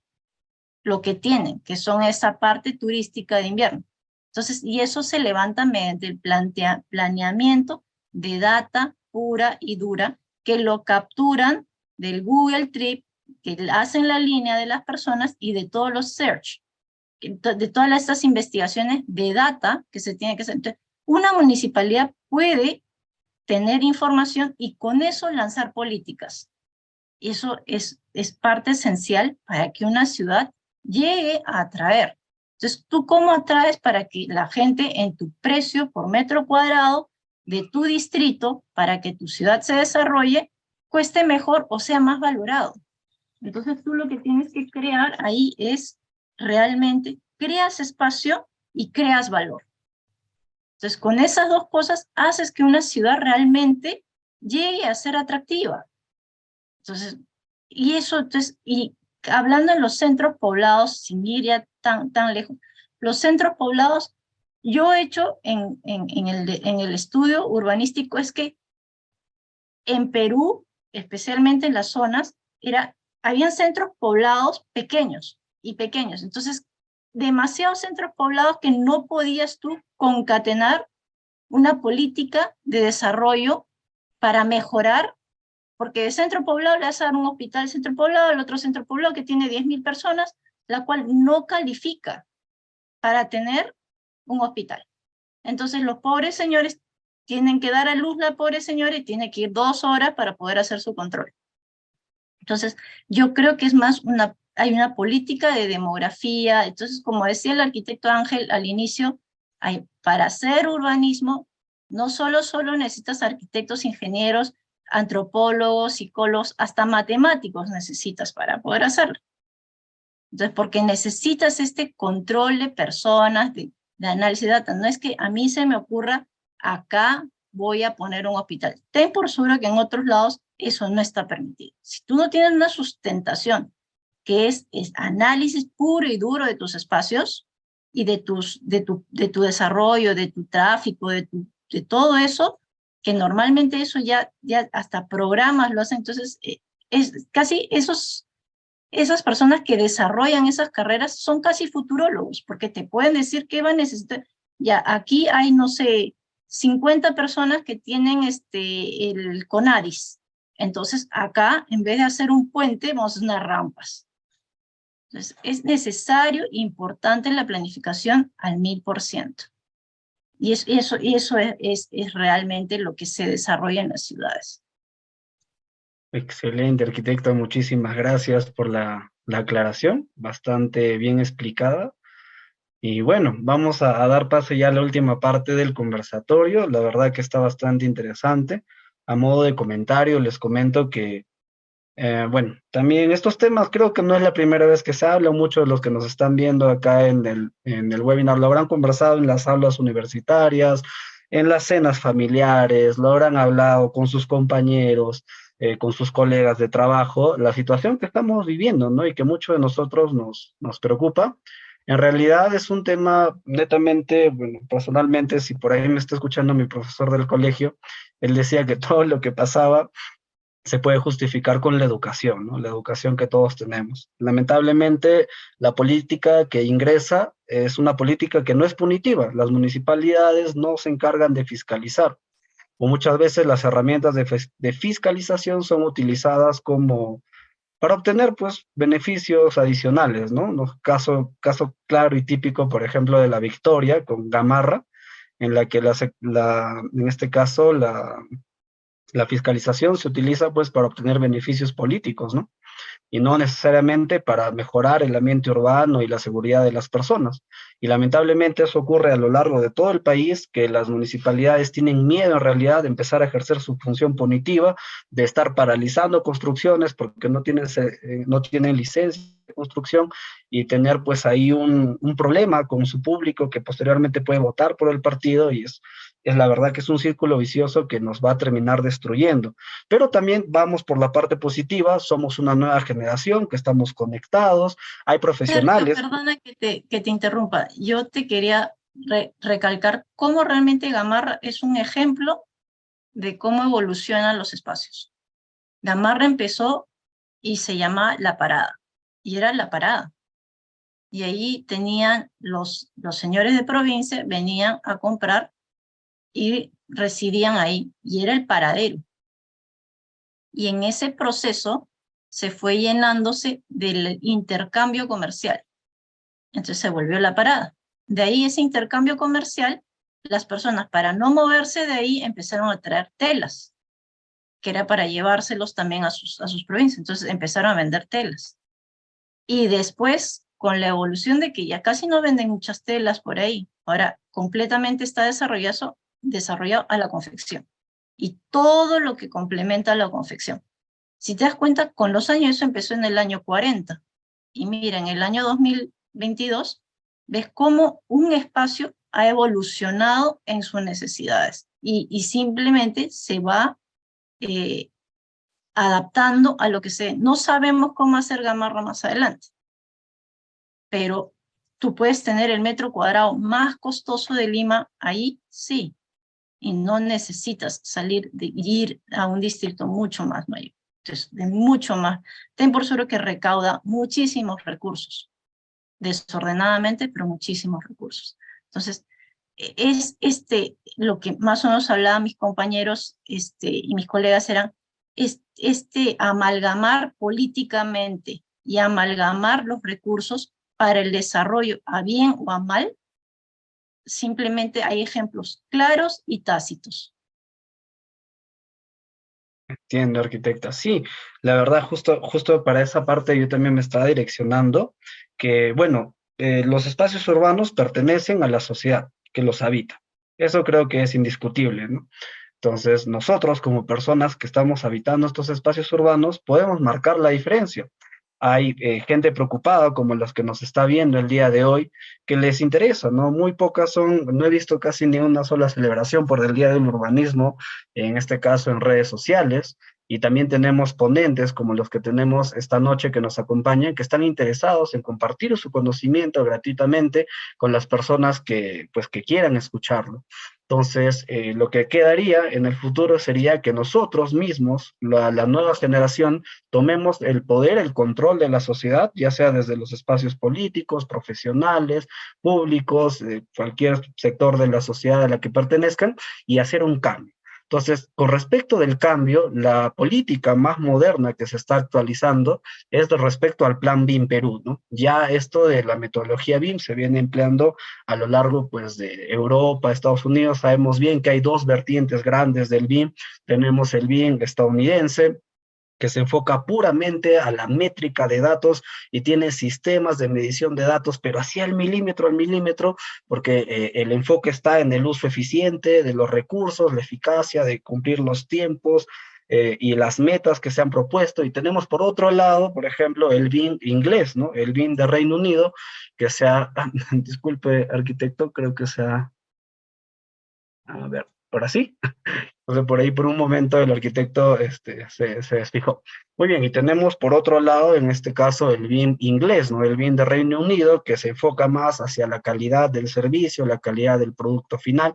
[SPEAKER 3] lo que tienen, que son esa parte turística de invierno. Entonces, y eso se levanta mediante el planeamiento de data pura y dura, que lo capturan del Google Trip, que hacen la línea de las personas y de todos los search, de todas estas investigaciones de data que se tiene que hacer. Entonces, una municipalidad puede tener información y con eso lanzar políticas. Y eso es parte esencial para que una ciudad llegue a atraer. Entonces, ¿tú cómo atraes para que la gente en tu precio por metro cuadrado de tu distrito, para que tu ciudad se desarrolle, cueste mejor o sea más valorado? Entonces, tú lo que tienes que crear ahí es realmente creas espacio y creas valor. Entonces, con esas 2 cosas haces que una ciudad realmente llegue a ser atractiva. Entonces, y eso, entonces, y hablando en los centros poblados, sin ir ya tan lejos, los centros poblados, yo he hecho en el estudio urbanístico, es que en Perú, especialmente en las zonas, habían centros poblados pequeños y pequeños. Entonces, demasiados centros poblados que no podías tú concatenar una política de desarrollo para mejorar, porque de centro poblado le vas a dar un hospital centro poblado, el otro centro poblado que tiene 10.000 personas, la cual no califica para tener un hospital. Entonces los pobres señores tienen que dar a luz la pobre señora y tiene que ir 2 horas para poder hacer su control. Entonces, yo creo que es más hay una política de demografía. Entonces, como decía el arquitecto Ángel al inicio, para hacer urbanismo, no solo necesitas arquitectos, ingenieros, antropólogos, psicólogos, hasta matemáticos necesitas para poder hacerlo. Entonces, porque necesitas este control de personas, de análisis de data. No es que a mí se me ocurra, acá voy a poner un hospital. Ten por seguro que en otros lados eso no está permitido. Si tú no tienes una sustentación, que es análisis puro y duro de tus espacios y de tu desarrollo, de tu tráfico, de todo eso, que normalmente eso ya hasta programas lo hacen. Entonces, es casi esas personas que desarrollan esas carreras son casi futurólogos, porque te pueden decir qué va a necesitar. Ya, aquí hay, no sé, 50 personas que tienen el CONADIS. Entonces, acá, en vez de hacer un puente, vamos a hacer unas rampas. Entonces, es necesario, importante la planificación al 1000%. Y eso es realmente lo que se desarrolla en las ciudades.
[SPEAKER 1] Excelente, arquitecto, muchísimas gracias por la aclaración, bastante bien explicada. Y bueno, vamos a dar paso ya a la última parte del conversatorio. La verdad que está bastante interesante. A modo de comentario, les comento que, bueno, también estos temas creo que no es la primera vez que se habla. Muchos de los que nos están viendo acá en el webinar lo habrán conversado en las aulas universitarias, en las cenas familiares, lo habrán hablado con sus compañeros, con sus colegas de trabajo, la situación que estamos viviendo, ¿no? Y que muchos de nosotros nos preocupa. En realidad es un tema netamente, bueno, personalmente, si por ahí me está escuchando mi profesor del colegio, él decía que todo lo que pasaba se puede justificar con la educación, ¿no? La educación que todos tenemos. Lamentablemente, la política que ingresa es una política que no es punitiva. Las municipalidades no se encargan de fiscalizar, o muchas veces las herramientas de fiscalización son utilizadas como para obtener, pues, beneficios adicionales, ¿no? Caso claro y típico, por ejemplo, de la Victoria con Gamarra, en la que en este caso la fiscalización se utiliza, pues, para obtener beneficios políticos, ¿no? Y no necesariamente para mejorar el ambiente urbano y la seguridad de las personas. Y lamentablemente eso ocurre a lo largo de todo el país, que las municipalidades tienen miedo en realidad de empezar a ejercer su función punitiva, de estar paralizando construcciones porque no tienen licencia de construcción y tener pues ahí un problema con su público que posteriormente puede votar por el partido y es la verdad que es un círculo vicioso que nos va a terminar destruyendo. Pero también vamos por la parte positiva, somos una nueva generación que estamos conectados, hay
[SPEAKER 3] Sergio,
[SPEAKER 1] profesionales.
[SPEAKER 3] perdona que te interrumpa. Yo te quería recalcar cómo realmente Gamarra es un ejemplo de cómo evolucionan los espacios. Gamarra empezó y se llama La Parada, y era La Parada. Y ahí tenían los señores de provincia, venían a comprar y residían ahí, y era el paradero. Y en ese proceso se fue llenándose del intercambio comercial. Entonces se volvió La Parada. De ahí ese intercambio comercial, las personas para no moverse de ahí empezaron a traer telas, que era para llevárselos también a sus provincias. Entonces empezaron a vender telas. Y después, con la evolución de que ya casi no venden muchas telas por ahí, ahora completamente está desarrollado a la confección. Y todo lo que complementa a la confección. Si te das cuenta, con los años, eso empezó en el año 40. Y mira, en el año 2022, ves cómo un espacio ha evolucionado en sus necesidades. Y simplemente se va adaptando a lo que se... No sabemos cómo hacer Gamarra más adelante, pero tú puedes tener el metro cuadrado más costoso de Lima ahí, sí, y no necesitas ir a un distrito mucho más mayor. Entonces, de mucho más. Ten por seguro que recauda muchísimos recursos, desordenadamente, pero muchísimos recursos. Entonces, es lo que más o menos hablaban mis compañeros y mis colegas eran amalgamar políticamente y amalgamar los recursos para el desarrollo, a bien o a mal. Simplemente hay ejemplos claros y tácitos.
[SPEAKER 1] Entiendo, arquitecta. Sí, la verdad, justo para esa parte yo también me estaba direccionando que, bueno, los espacios urbanos pertenecen a la sociedad que los habita. Eso creo que es indiscutible, ¿no? Entonces, nosotros como personas que estamos habitando estos espacios urbanos podemos marcar la diferencia. Hay gente preocupada, como los que nos está viendo el día de hoy, que les interesa, ¿no? Muy pocas son, no he visto casi ni una sola celebración por el Día del Urbanismo, en este caso en redes sociales, y también tenemos ponentes como los que tenemos esta noche que nos acompañan, que están interesados en compartir su conocimiento gratuitamente con las personas pues, que quieran escucharlo. Entonces, lo que quedaría en el futuro sería que nosotros mismos, la nueva generación, tomemos el poder, el control de la sociedad, ya sea desde los espacios políticos, profesionales, públicos, cualquier sector de la sociedad a la que pertenezcan, y hacer un cambio. Entonces, con respecto del cambio, la política más moderna que se está actualizando es respecto al Plan BIM Perú, ¿no? Ya esto de la metodología BIM se viene empleando a lo largo, pues, de Europa, Estados Unidos. Sabemos bien que hay dos vertientes grandes del BIM. Tenemos el BIM estadounidense, que se enfoca puramente a la métrica de datos y tiene sistemas de medición de datos, pero así al milímetro, porque el enfoque está en el uso eficiente de los recursos, la eficacia de cumplir los tiempos y las metas que se han propuesto. Y tenemos por otro lado, por ejemplo, el BIM inglés, ¿no? El BIM de Reino Unido, que sea, disculpe, arquitecto, creo que sea, a ver, ahora sí. Entonces, por ahí, por un momento, el arquitecto se desfijó. Muy bien, y tenemos por otro lado, en este caso, el BIM inglés, ¿no? El BIM de Reino Unido, que se enfoca más hacia la calidad del servicio, la calidad del producto final.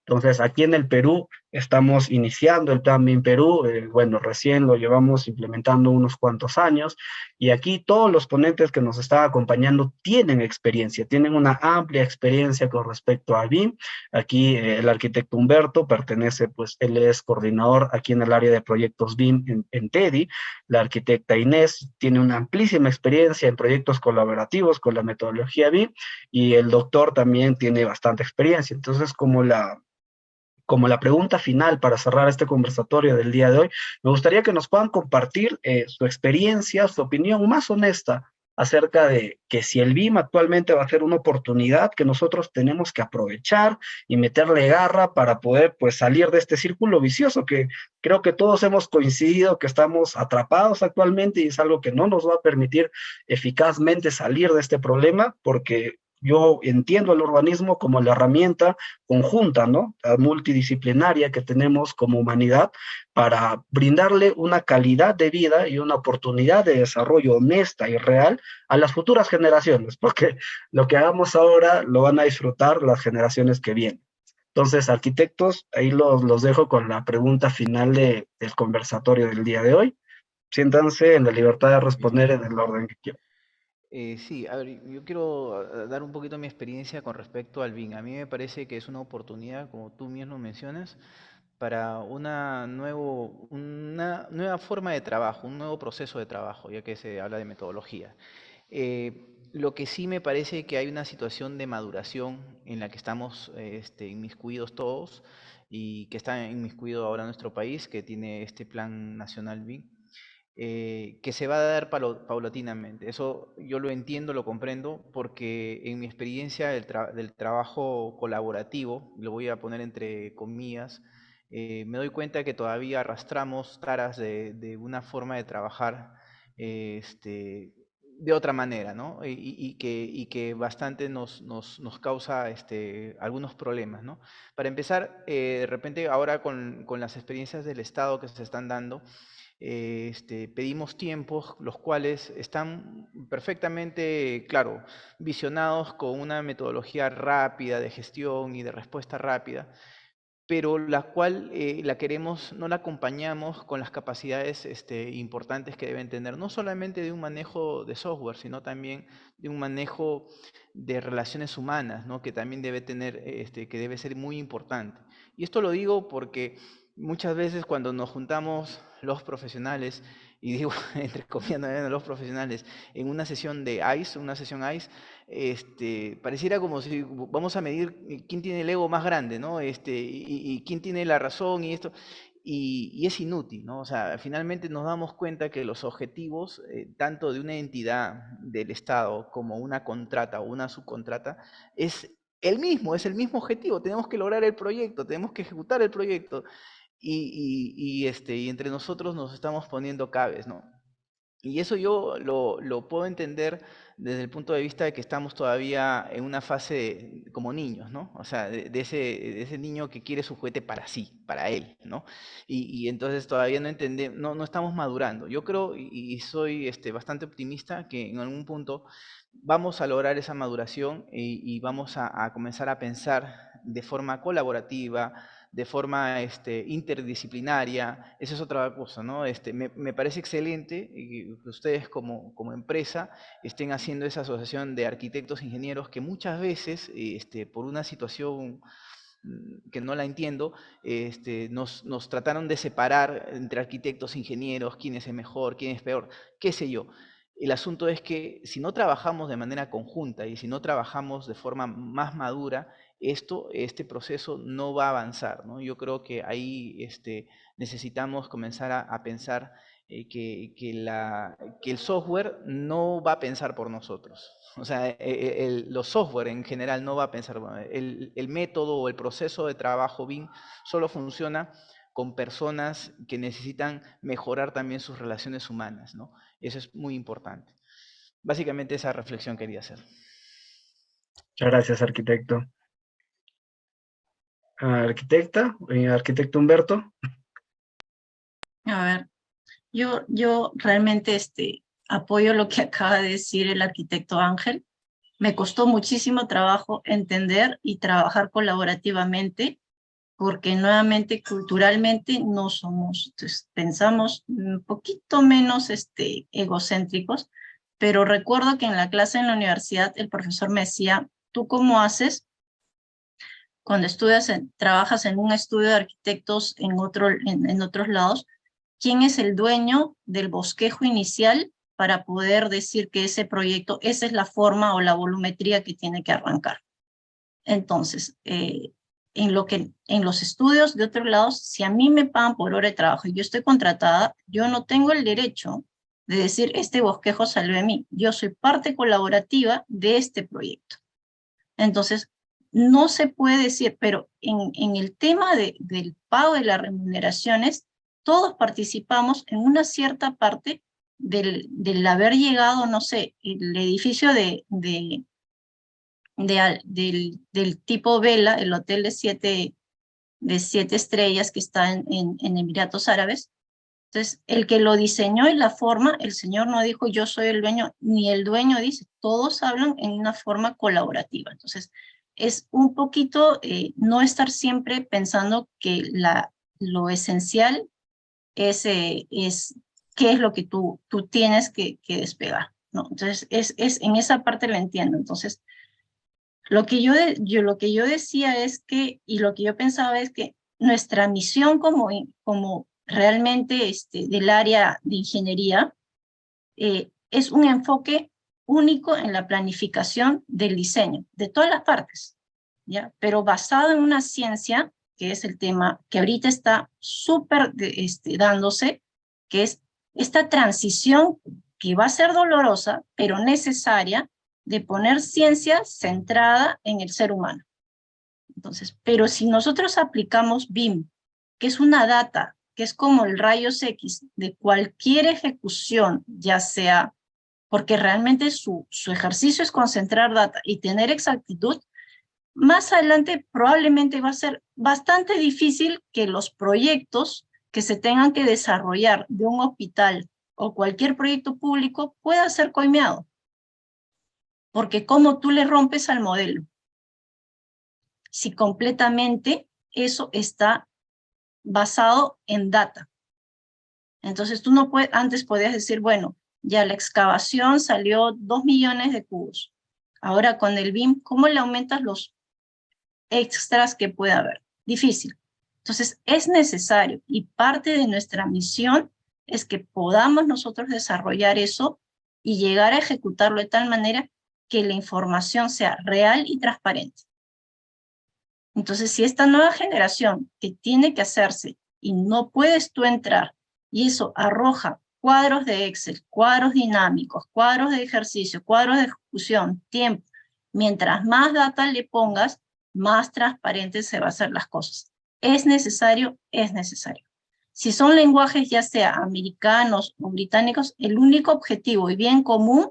[SPEAKER 1] Entonces, aquí en el Perú estamos iniciando el Plan BIM Perú, bueno, recién lo llevamos implementando unos cuantos años, y aquí todos los ponentes que nos están acompañando tienen experiencia, tienen una amplia experiencia con respecto a BIM. Aquí el arquitecto Humberto pertenece, pues él es coordinador aquí en el área de proyectos BIM en TEDI. La arquitecta Inés tiene una amplísima experiencia en proyectos colaborativos con la metodología BIM, y el doctor también tiene bastante experiencia. Entonces, como la pregunta final para cerrar este conversatorio del día de hoy, me gustaría que nos puedan compartir su experiencia, su opinión más honesta acerca de que si el BIM actualmente va a ser una oportunidad que nosotros tenemos que aprovechar y meterle garra para poder pues salir de este círculo vicioso que creo que todos hemos coincidido que estamos atrapados actualmente y es algo que no nos va a permitir eficazmente salir de este problema porque yo entiendo el urbanismo como la herramienta conjunta, ¿no? Multidisciplinaria que tenemos como humanidad para brindarle una calidad de vida y una oportunidad de desarrollo honesta y real a las futuras generaciones, porque lo que hagamos ahora lo van a disfrutar las generaciones que vienen. Entonces, arquitectos, ahí los dejo con la pregunta final del conversatorio del día de hoy. Siéntanse en la libertad de responder en el orden que quieran.
[SPEAKER 4] Sí, a ver, yo quiero dar un poquito mi experiencia con respecto al BIM. A mí me parece que es una oportunidad, como tú mismo mencionas, para una nueva forma de trabajo, un nuevo proceso de trabajo, ya que se habla de metodología. Lo que sí me parece que hay una situación de maduración en la que estamos inmiscuidos todos y que está inmiscuido ahora nuestro país, que tiene este Plan Nacional BIM, que se va a dar paulatinamente. Eso yo lo entiendo, lo comprendo, porque en mi experiencia del trabajo colaborativo, lo voy a poner entre comillas, me doy cuenta que todavía arrastramos taras de una forma de trabajar de otra manera, ¿no? Y que bastante nos causa algunos problemas, ¿no? Para empezar, de repente ahora con las experiencias del Estado que se están dando, pedimos tiempos los cuales están perfectamente, claro, visionados con una metodología rápida de gestión y de respuesta rápida, pero la cual la queremos, no la acompañamos con las capacidades importantes que deben tener, no solamente de un manejo de software, sino también de un manejo de relaciones humanas, ¿no? Que también debe tener, que debe ser muy importante. Y esto lo digo porque muchas veces cuando nos juntamos los profesionales, y digo entre comillas los profesionales, en una sesión de ICE, una sesión ICE, pareciera como si vamos a medir quién tiene el ego más grande, ¿no? Y quién tiene la razón y esto. Y es inútil, ¿no? O sea, finalmente nos damos cuenta que los objetivos, tanto de una entidad del Estado como una contrata o una subcontrata, es es el mismo objetivo. Tenemos que lograr el proyecto, tenemos que ejecutar el proyecto. Y entre nosotros nos estamos poniendo cabes, ¿no? Y eso yo lo puedo entender desde el punto de vista de que estamos todavía en una fase como niños, ¿no? O sea, de ese niño que quiere su juguete para sí, para él, ¿no? Y entonces todavía no entendemos, no estamos madurando. Yo creo y soy bastante optimista que en algún punto vamos a lograr esa maduración y vamos a comenzar a pensar de forma colaborativa, de forma interdisciplinaria. Esa es otra cosa, ¿no? Me parece excelente que ustedes como empresa estén haciendo esa asociación de arquitectos e ingenieros que muchas veces, por una situación que no la entiendo, nos trataron de separar entre arquitectos e ingenieros, quién es el mejor, quién es peor, qué sé yo. El asunto es que si no trabajamos de manera conjunta y si no trabajamos de forma más madura, este proceso no va a avanzar, ¿no? Yo creo que ahí necesitamos comenzar a pensar que el software no va a pensar por nosotros. O sea, los software en general no va a pensar, el método o el proceso de trabajo BIM solo funciona con personas que necesitan mejorar también sus relaciones humanas, ¿no? Eso es muy importante. Básicamente esa reflexión quería hacer.
[SPEAKER 1] Muchas gracias, arquitecto. Arquitecta, arquitecto Humberto.
[SPEAKER 3] A ver, yo realmente apoyo lo que acaba de decir el arquitecto Ángel. Me costó muchísimo trabajo entender y trabajar colaborativamente, porque nuevamente culturalmente no somos, entonces, pensamos un poquito menos egocéntricos, pero recuerdo que en la clase en la universidad el profesor me decía, ¿tú cómo haces cuando trabajas en un estudio de arquitectos en otros lados? ¿Quién es el dueño del bosquejo inicial para poder decir que ese proyecto, esa es la forma o la volumetría que tiene que arrancar? Entonces, en los estudios de otros lados, si a mí me pagan por hora de trabajo y yo estoy contratada, yo no tengo el derecho de decir, este bosquejo salió de mí. Yo soy parte colaborativa de este proyecto. Entonces, no se puede decir, pero en el tema del pago de las remuneraciones, todos participamos en una cierta parte del haber llegado, no sé, el edificio del tipo Vela, el hotel de siete estrellas que está en Emiratos Árabes. Entonces, el que lo diseñó y la forma, el señor no dijo yo soy el dueño, ni el dueño dice, todos hablan en una forma colaborativa. Entonces, es un poquito no estar siempre pensando que lo esencial es qué es lo que tú tienes que despegar, ¿no? Entonces, en esa parte lo entiendo. Entonces, lo que yo decía es que, y lo que yo pensaba es que nuestra misión como realmente del área de ingeniería es un enfoque único en la planificación del diseño, de todas las partes, ¿ya? Pero basado en una ciencia, que es el tema que ahorita está súper dándose, que es esta transición que va a ser dolorosa, pero necesaria, de poner ciencia centrada en el ser humano. Entonces, pero si nosotros aplicamos BIM, que es una data, que es como el rayos X de cualquier ejecución, ya sea, porque realmente su ejercicio es concentrar data y tener exactitud, más adelante probablemente va a ser bastante difícil que los proyectos que se tengan que desarrollar de un hospital o cualquier proyecto público pueda ser coimeado. Porque ¿cómo tú le rompes al modelo? Si completamente eso está basado en data. Entonces tú no puedes, antes podías decir, bueno, ya la excavación salió 2 millones de cubos. Ahora con el BIM, ¿cómo le aumentas los extras que pueda haber? Difícil. Entonces es necesario y parte de nuestra misión es que podamos nosotros desarrollar eso y llegar a ejecutarlo de tal manera que la información sea real y transparente. Entonces, si esta nueva generación que tiene que hacerse y no puedes tú entrar y eso arroja cuadros de Excel, cuadros dinámicos, cuadros de ejercicio, cuadros de ejecución, tiempo, mientras más data le pongas, más transparentes se van a hacer las cosas. ¿Es necesario? Es necesario. Si son lenguajes ya sea americanos o británicos, el único objetivo y bien común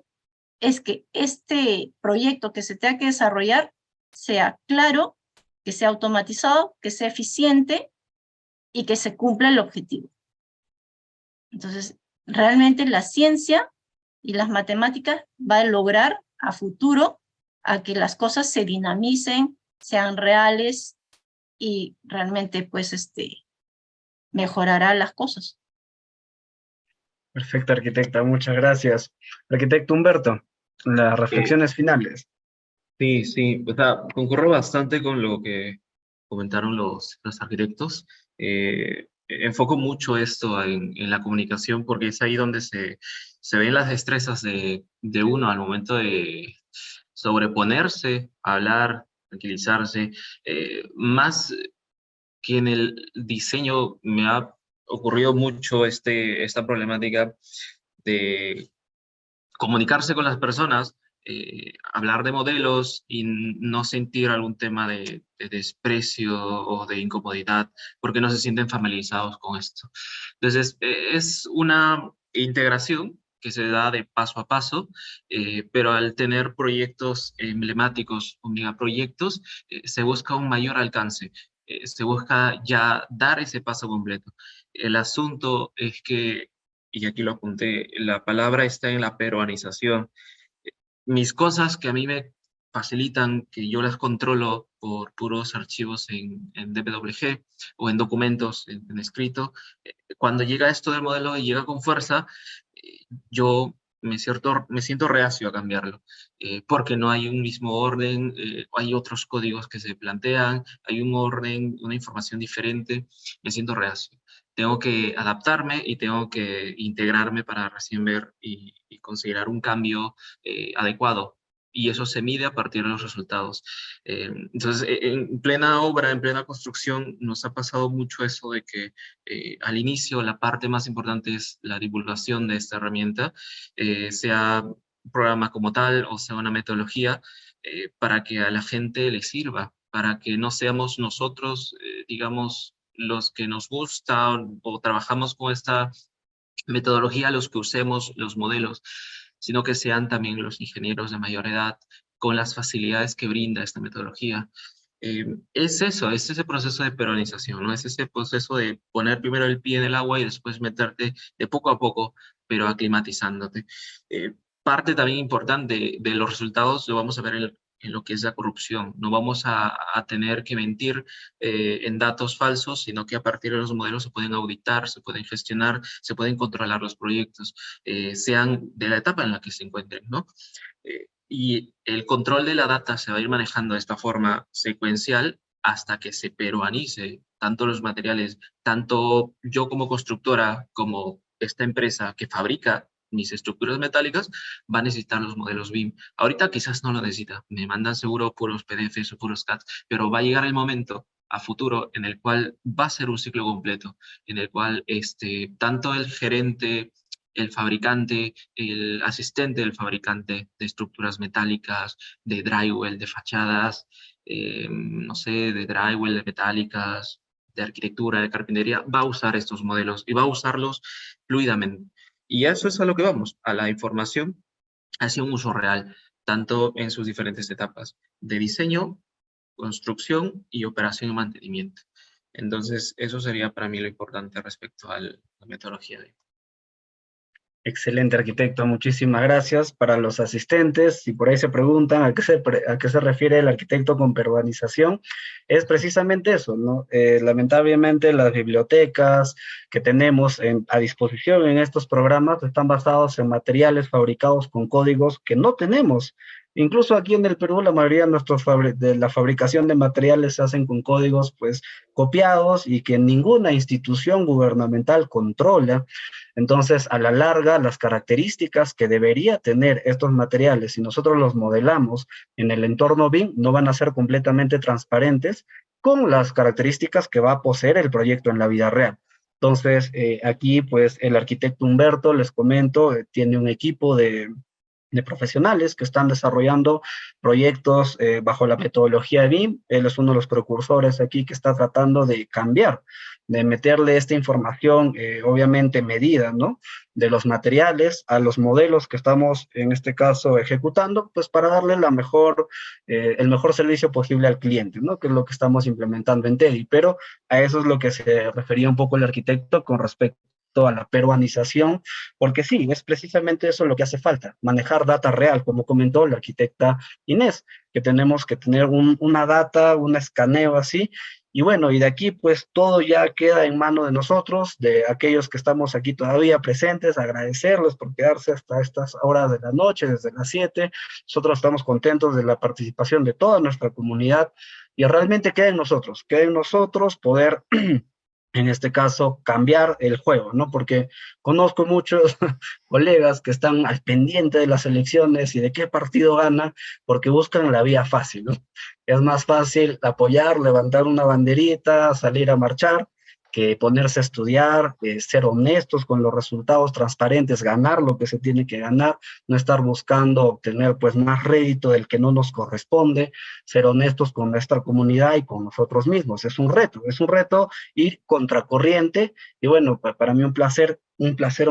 [SPEAKER 3] es que este proyecto que se tenga que desarrollar sea claro, que sea automatizado, que sea eficiente y que se cumpla el objetivo. Entonces, realmente la ciencia y las matemáticas va a lograr a futuro a que las cosas se dinamicen, sean reales y realmente pues mejorará las cosas.
[SPEAKER 1] Perfecto, arquitecta, muchas gracias. Arquitecto Humberto, las reflexiones finales.
[SPEAKER 2] Sí, sí, o sea, concurro bastante con lo que comentaron los arquitectos. Enfoco mucho esto en la comunicación porque es ahí donde se ven las destrezas de uno al momento de sobreponerse, hablar, tranquilizarse. Más que en el diseño me ha ocurrido mucho esta problemática de comunicarse con las personas, hablar de modelos y no sentir algún tema de desprecio o de incomodidad porque no se sienten familiarizados con esto. Entonces, es una integración que se da de paso a paso, pero al tener proyectos emblemáticos o megaproyectos, se busca un mayor alcance, se busca ya dar ese paso completo. El asunto es que, y aquí lo apunté, la palabra está en la peruanización. Mis cosas que a mí me facilitan, que yo las controlo por puros archivos en DPWG o en documentos en escrito, cuando llega esto del modelo y llega con fuerza, yo me siento reacio a cambiarlo, porque no hay un mismo orden, hay otros códigos que se plantean, hay un orden, una información diferente, me siento reacio. Tengo que adaptarme y tengo que integrarme para recién ver y considerar un cambio adecuado y eso se mide a partir de los resultados. Entonces, en plena obra, en plena construcción, nos ha pasado mucho eso de que al inicio la parte más importante es la divulgación de esta herramienta, sea un programa como tal o sea una metodología, para que a la gente le sirva, para que no seamos nosotros, digamos, los que nos gusta o trabajamos con esta metodología los que usemos los modelos, sino que sean también los ingenieros de mayor edad con las facilidades que brinda esta metodología. Es eso, es ese proceso de peruanización, ¿no? Es ese proceso de poner primero el pie en el agua y después meterte de poco a poco, pero aclimatizándote. Parte también importante de los resultados lo vamos a ver en lo que es la corrupción. No vamos a tener que mentir en datos falsos, sino que a partir de los modelos se pueden auditar, se pueden gestionar, se pueden controlar los proyectos, sean de la etapa en la que se encuentren, ¿no? Y el control de la data se va a ir manejando de esta forma secuencial hasta que se peruanice tanto los materiales, tanto yo como constructora, como esta empresa que fabrica mis estructuras metálicas, va a necesitar los modelos BIM. Ahorita quizás no lo necesita, me mandan seguro puros PDFs o puros CAD, pero va a llegar el momento a futuro en el cual va a ser un ciclo completo, en el cual tanto el gerente, el fabricante, el asistente del fabricante de estructuras metálicas, de drywall, de fachadas, no sé, de drywall, de metálicas, de arquitectura, de carpintería, va a usar estos modelos y va a usarlos fluidamente. Y a eso es a lo que vamos, a la información hacia un uso real, tanto en sus diferentes etapas de diseño, construcción y operación y mantenimiento. Entonces, eso sería para mí lo importante respecto a la metodología de...
[SPEAKER 1] Excelente, arquitecto, muchísimas gracias. Para los asistentes, si por ahí se preguntan a qué se refiere el arquitecto con peruanización, es precisamente eso, ¿no? Lamentablemente las bibliotecas que tenemos a disposición en estos programas están basados en materiales fabricados con códigos que no tenemos. Incluso aquí en el Perú, la mayoría de la fabricación de materiales se hacen con códigos, pues, copiados y que ninguna institución gubernamental controla. Entonces, a la larga, las características que debería tener estos materiales, si nosotros los modelamos en el entorno BIM, no van a ser completamente transparentes con las características que va a poseer el proyecto en la vida real. Entonces, aquí, pues, el arquitecto Humberto, les comento, tiene un equipo de profesionales que están desarrollando proyectos bajo la metodología de BIM. Él es uno de los precursores aquí que está tratando de cambiar, de meterle esta información, obviamente medida, ¿no? De los materiales a los modelos que estamos, en este caso, ejecutando, pues para darle el mejor servicio posible al cliente, ¿no? Que es lo que estamos implementando en TEDI. Pero a eso es lo que se refería un poco el arquitecto con respecto a la peruanización, porque sí, es precisamente eso lo que hace falta, manejar data real, como comentó la arquitecta Inés, que tenemos que tener una data, un escaneo así, y bueno, y de aquí pues todo ya queda en mano de nosotros, de aquellos que estamos aquí todavía presentes, agradecerles por quedarse hasta estas horas de la noche, desde las 7, nosotros estamos contentos de la participación de toda nuestra comunidad, y realmente queda en nosotros poder en este caso, cambiar el juego, ¿no? Porque conozco muchos colegas que están al pendiente de las elecciones y de qué partido gana, porque buscan la vía fácil, ¿no? Es más fácil apoyar, levantar una banderita, salir a marchar, que ponerse a estudiar, ser honestos con los resultados, transparentes, ganar lo que se tiene que ganar, no estar buscando obtener pues más rédito del que no nos corresponde, ser honestos con nuestra comunidad y con nosotros mismos. Es un reto ir contracorriente y bueno, para mí un placer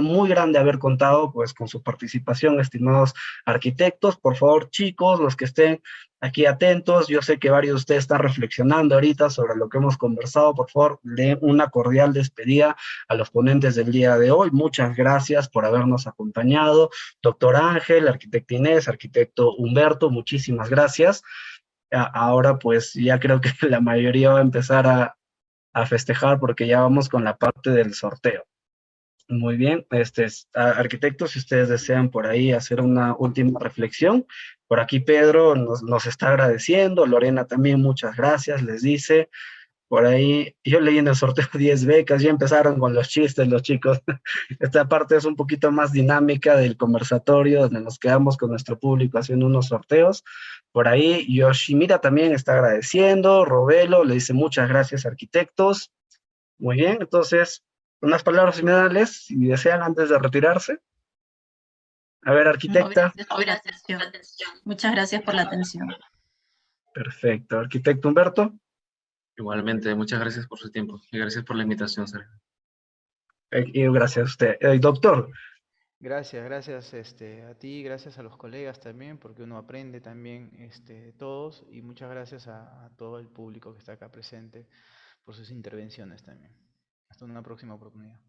[SPEAKER 1] muy grande haber contado pues con su participación, estimados arquitectos. Por favor, chicos, los que estén aquí atentos, yo sé que varios de ustedes están reflexionando ahorita sobre lo que hemos conversado. Por favor, den una cordial despedida a los ponentes del día de hoy. Muchas gracias por habernos acompañado. Doctor Ángel, arquitecto Inés, arquitecto Humberto, muchísimas gracias. Ahora pues ya creo que la mayoría va a empezar a festejar porque ya vamos con la parte del sorteo. Muy bien, arquitectos, si ustedes desean por ahí hacer una última reflexión. Por aquí Pedro nos está agradeciendo, Lorena también, muchas gracias, les dice. Por ahí, yo leí en el sorteo 10 becas, ya empezaron con los chistes los chicos. Esta parte es un poquito más dinámica del conversatorio, donde nos quedamos con nuestro público haciendo unos sorteos. Por ahí, Yoshimira también está agradeciendo, Robelo le dice muchas gracias, arquitectos. Muy bien, entonces, unas palabras finales, si desean, antes de retirarse. A ver,
[SPEAKER 3] No,
[SPEAKER 1] arquitecta.
[SPEAKER 3] gracias por la atención. Muchas gracias por la atención.
[SPEAKER 1] Perfecto. Arquitecto Humberto.
[SPEAKER 2] Igualmente, muchas gracias por su tiempo y gracias por la invitación, Sergio.
[SPEAKER 1] Y gracias a usted. Doctor.
[SPEAKER 4] Gracias a ti, gracias a los colegas también, porque uno aprende también todos, y muchas gracias a todo el público que está acá presente por sus intervenciones también. Hasta una próxima oportunidad.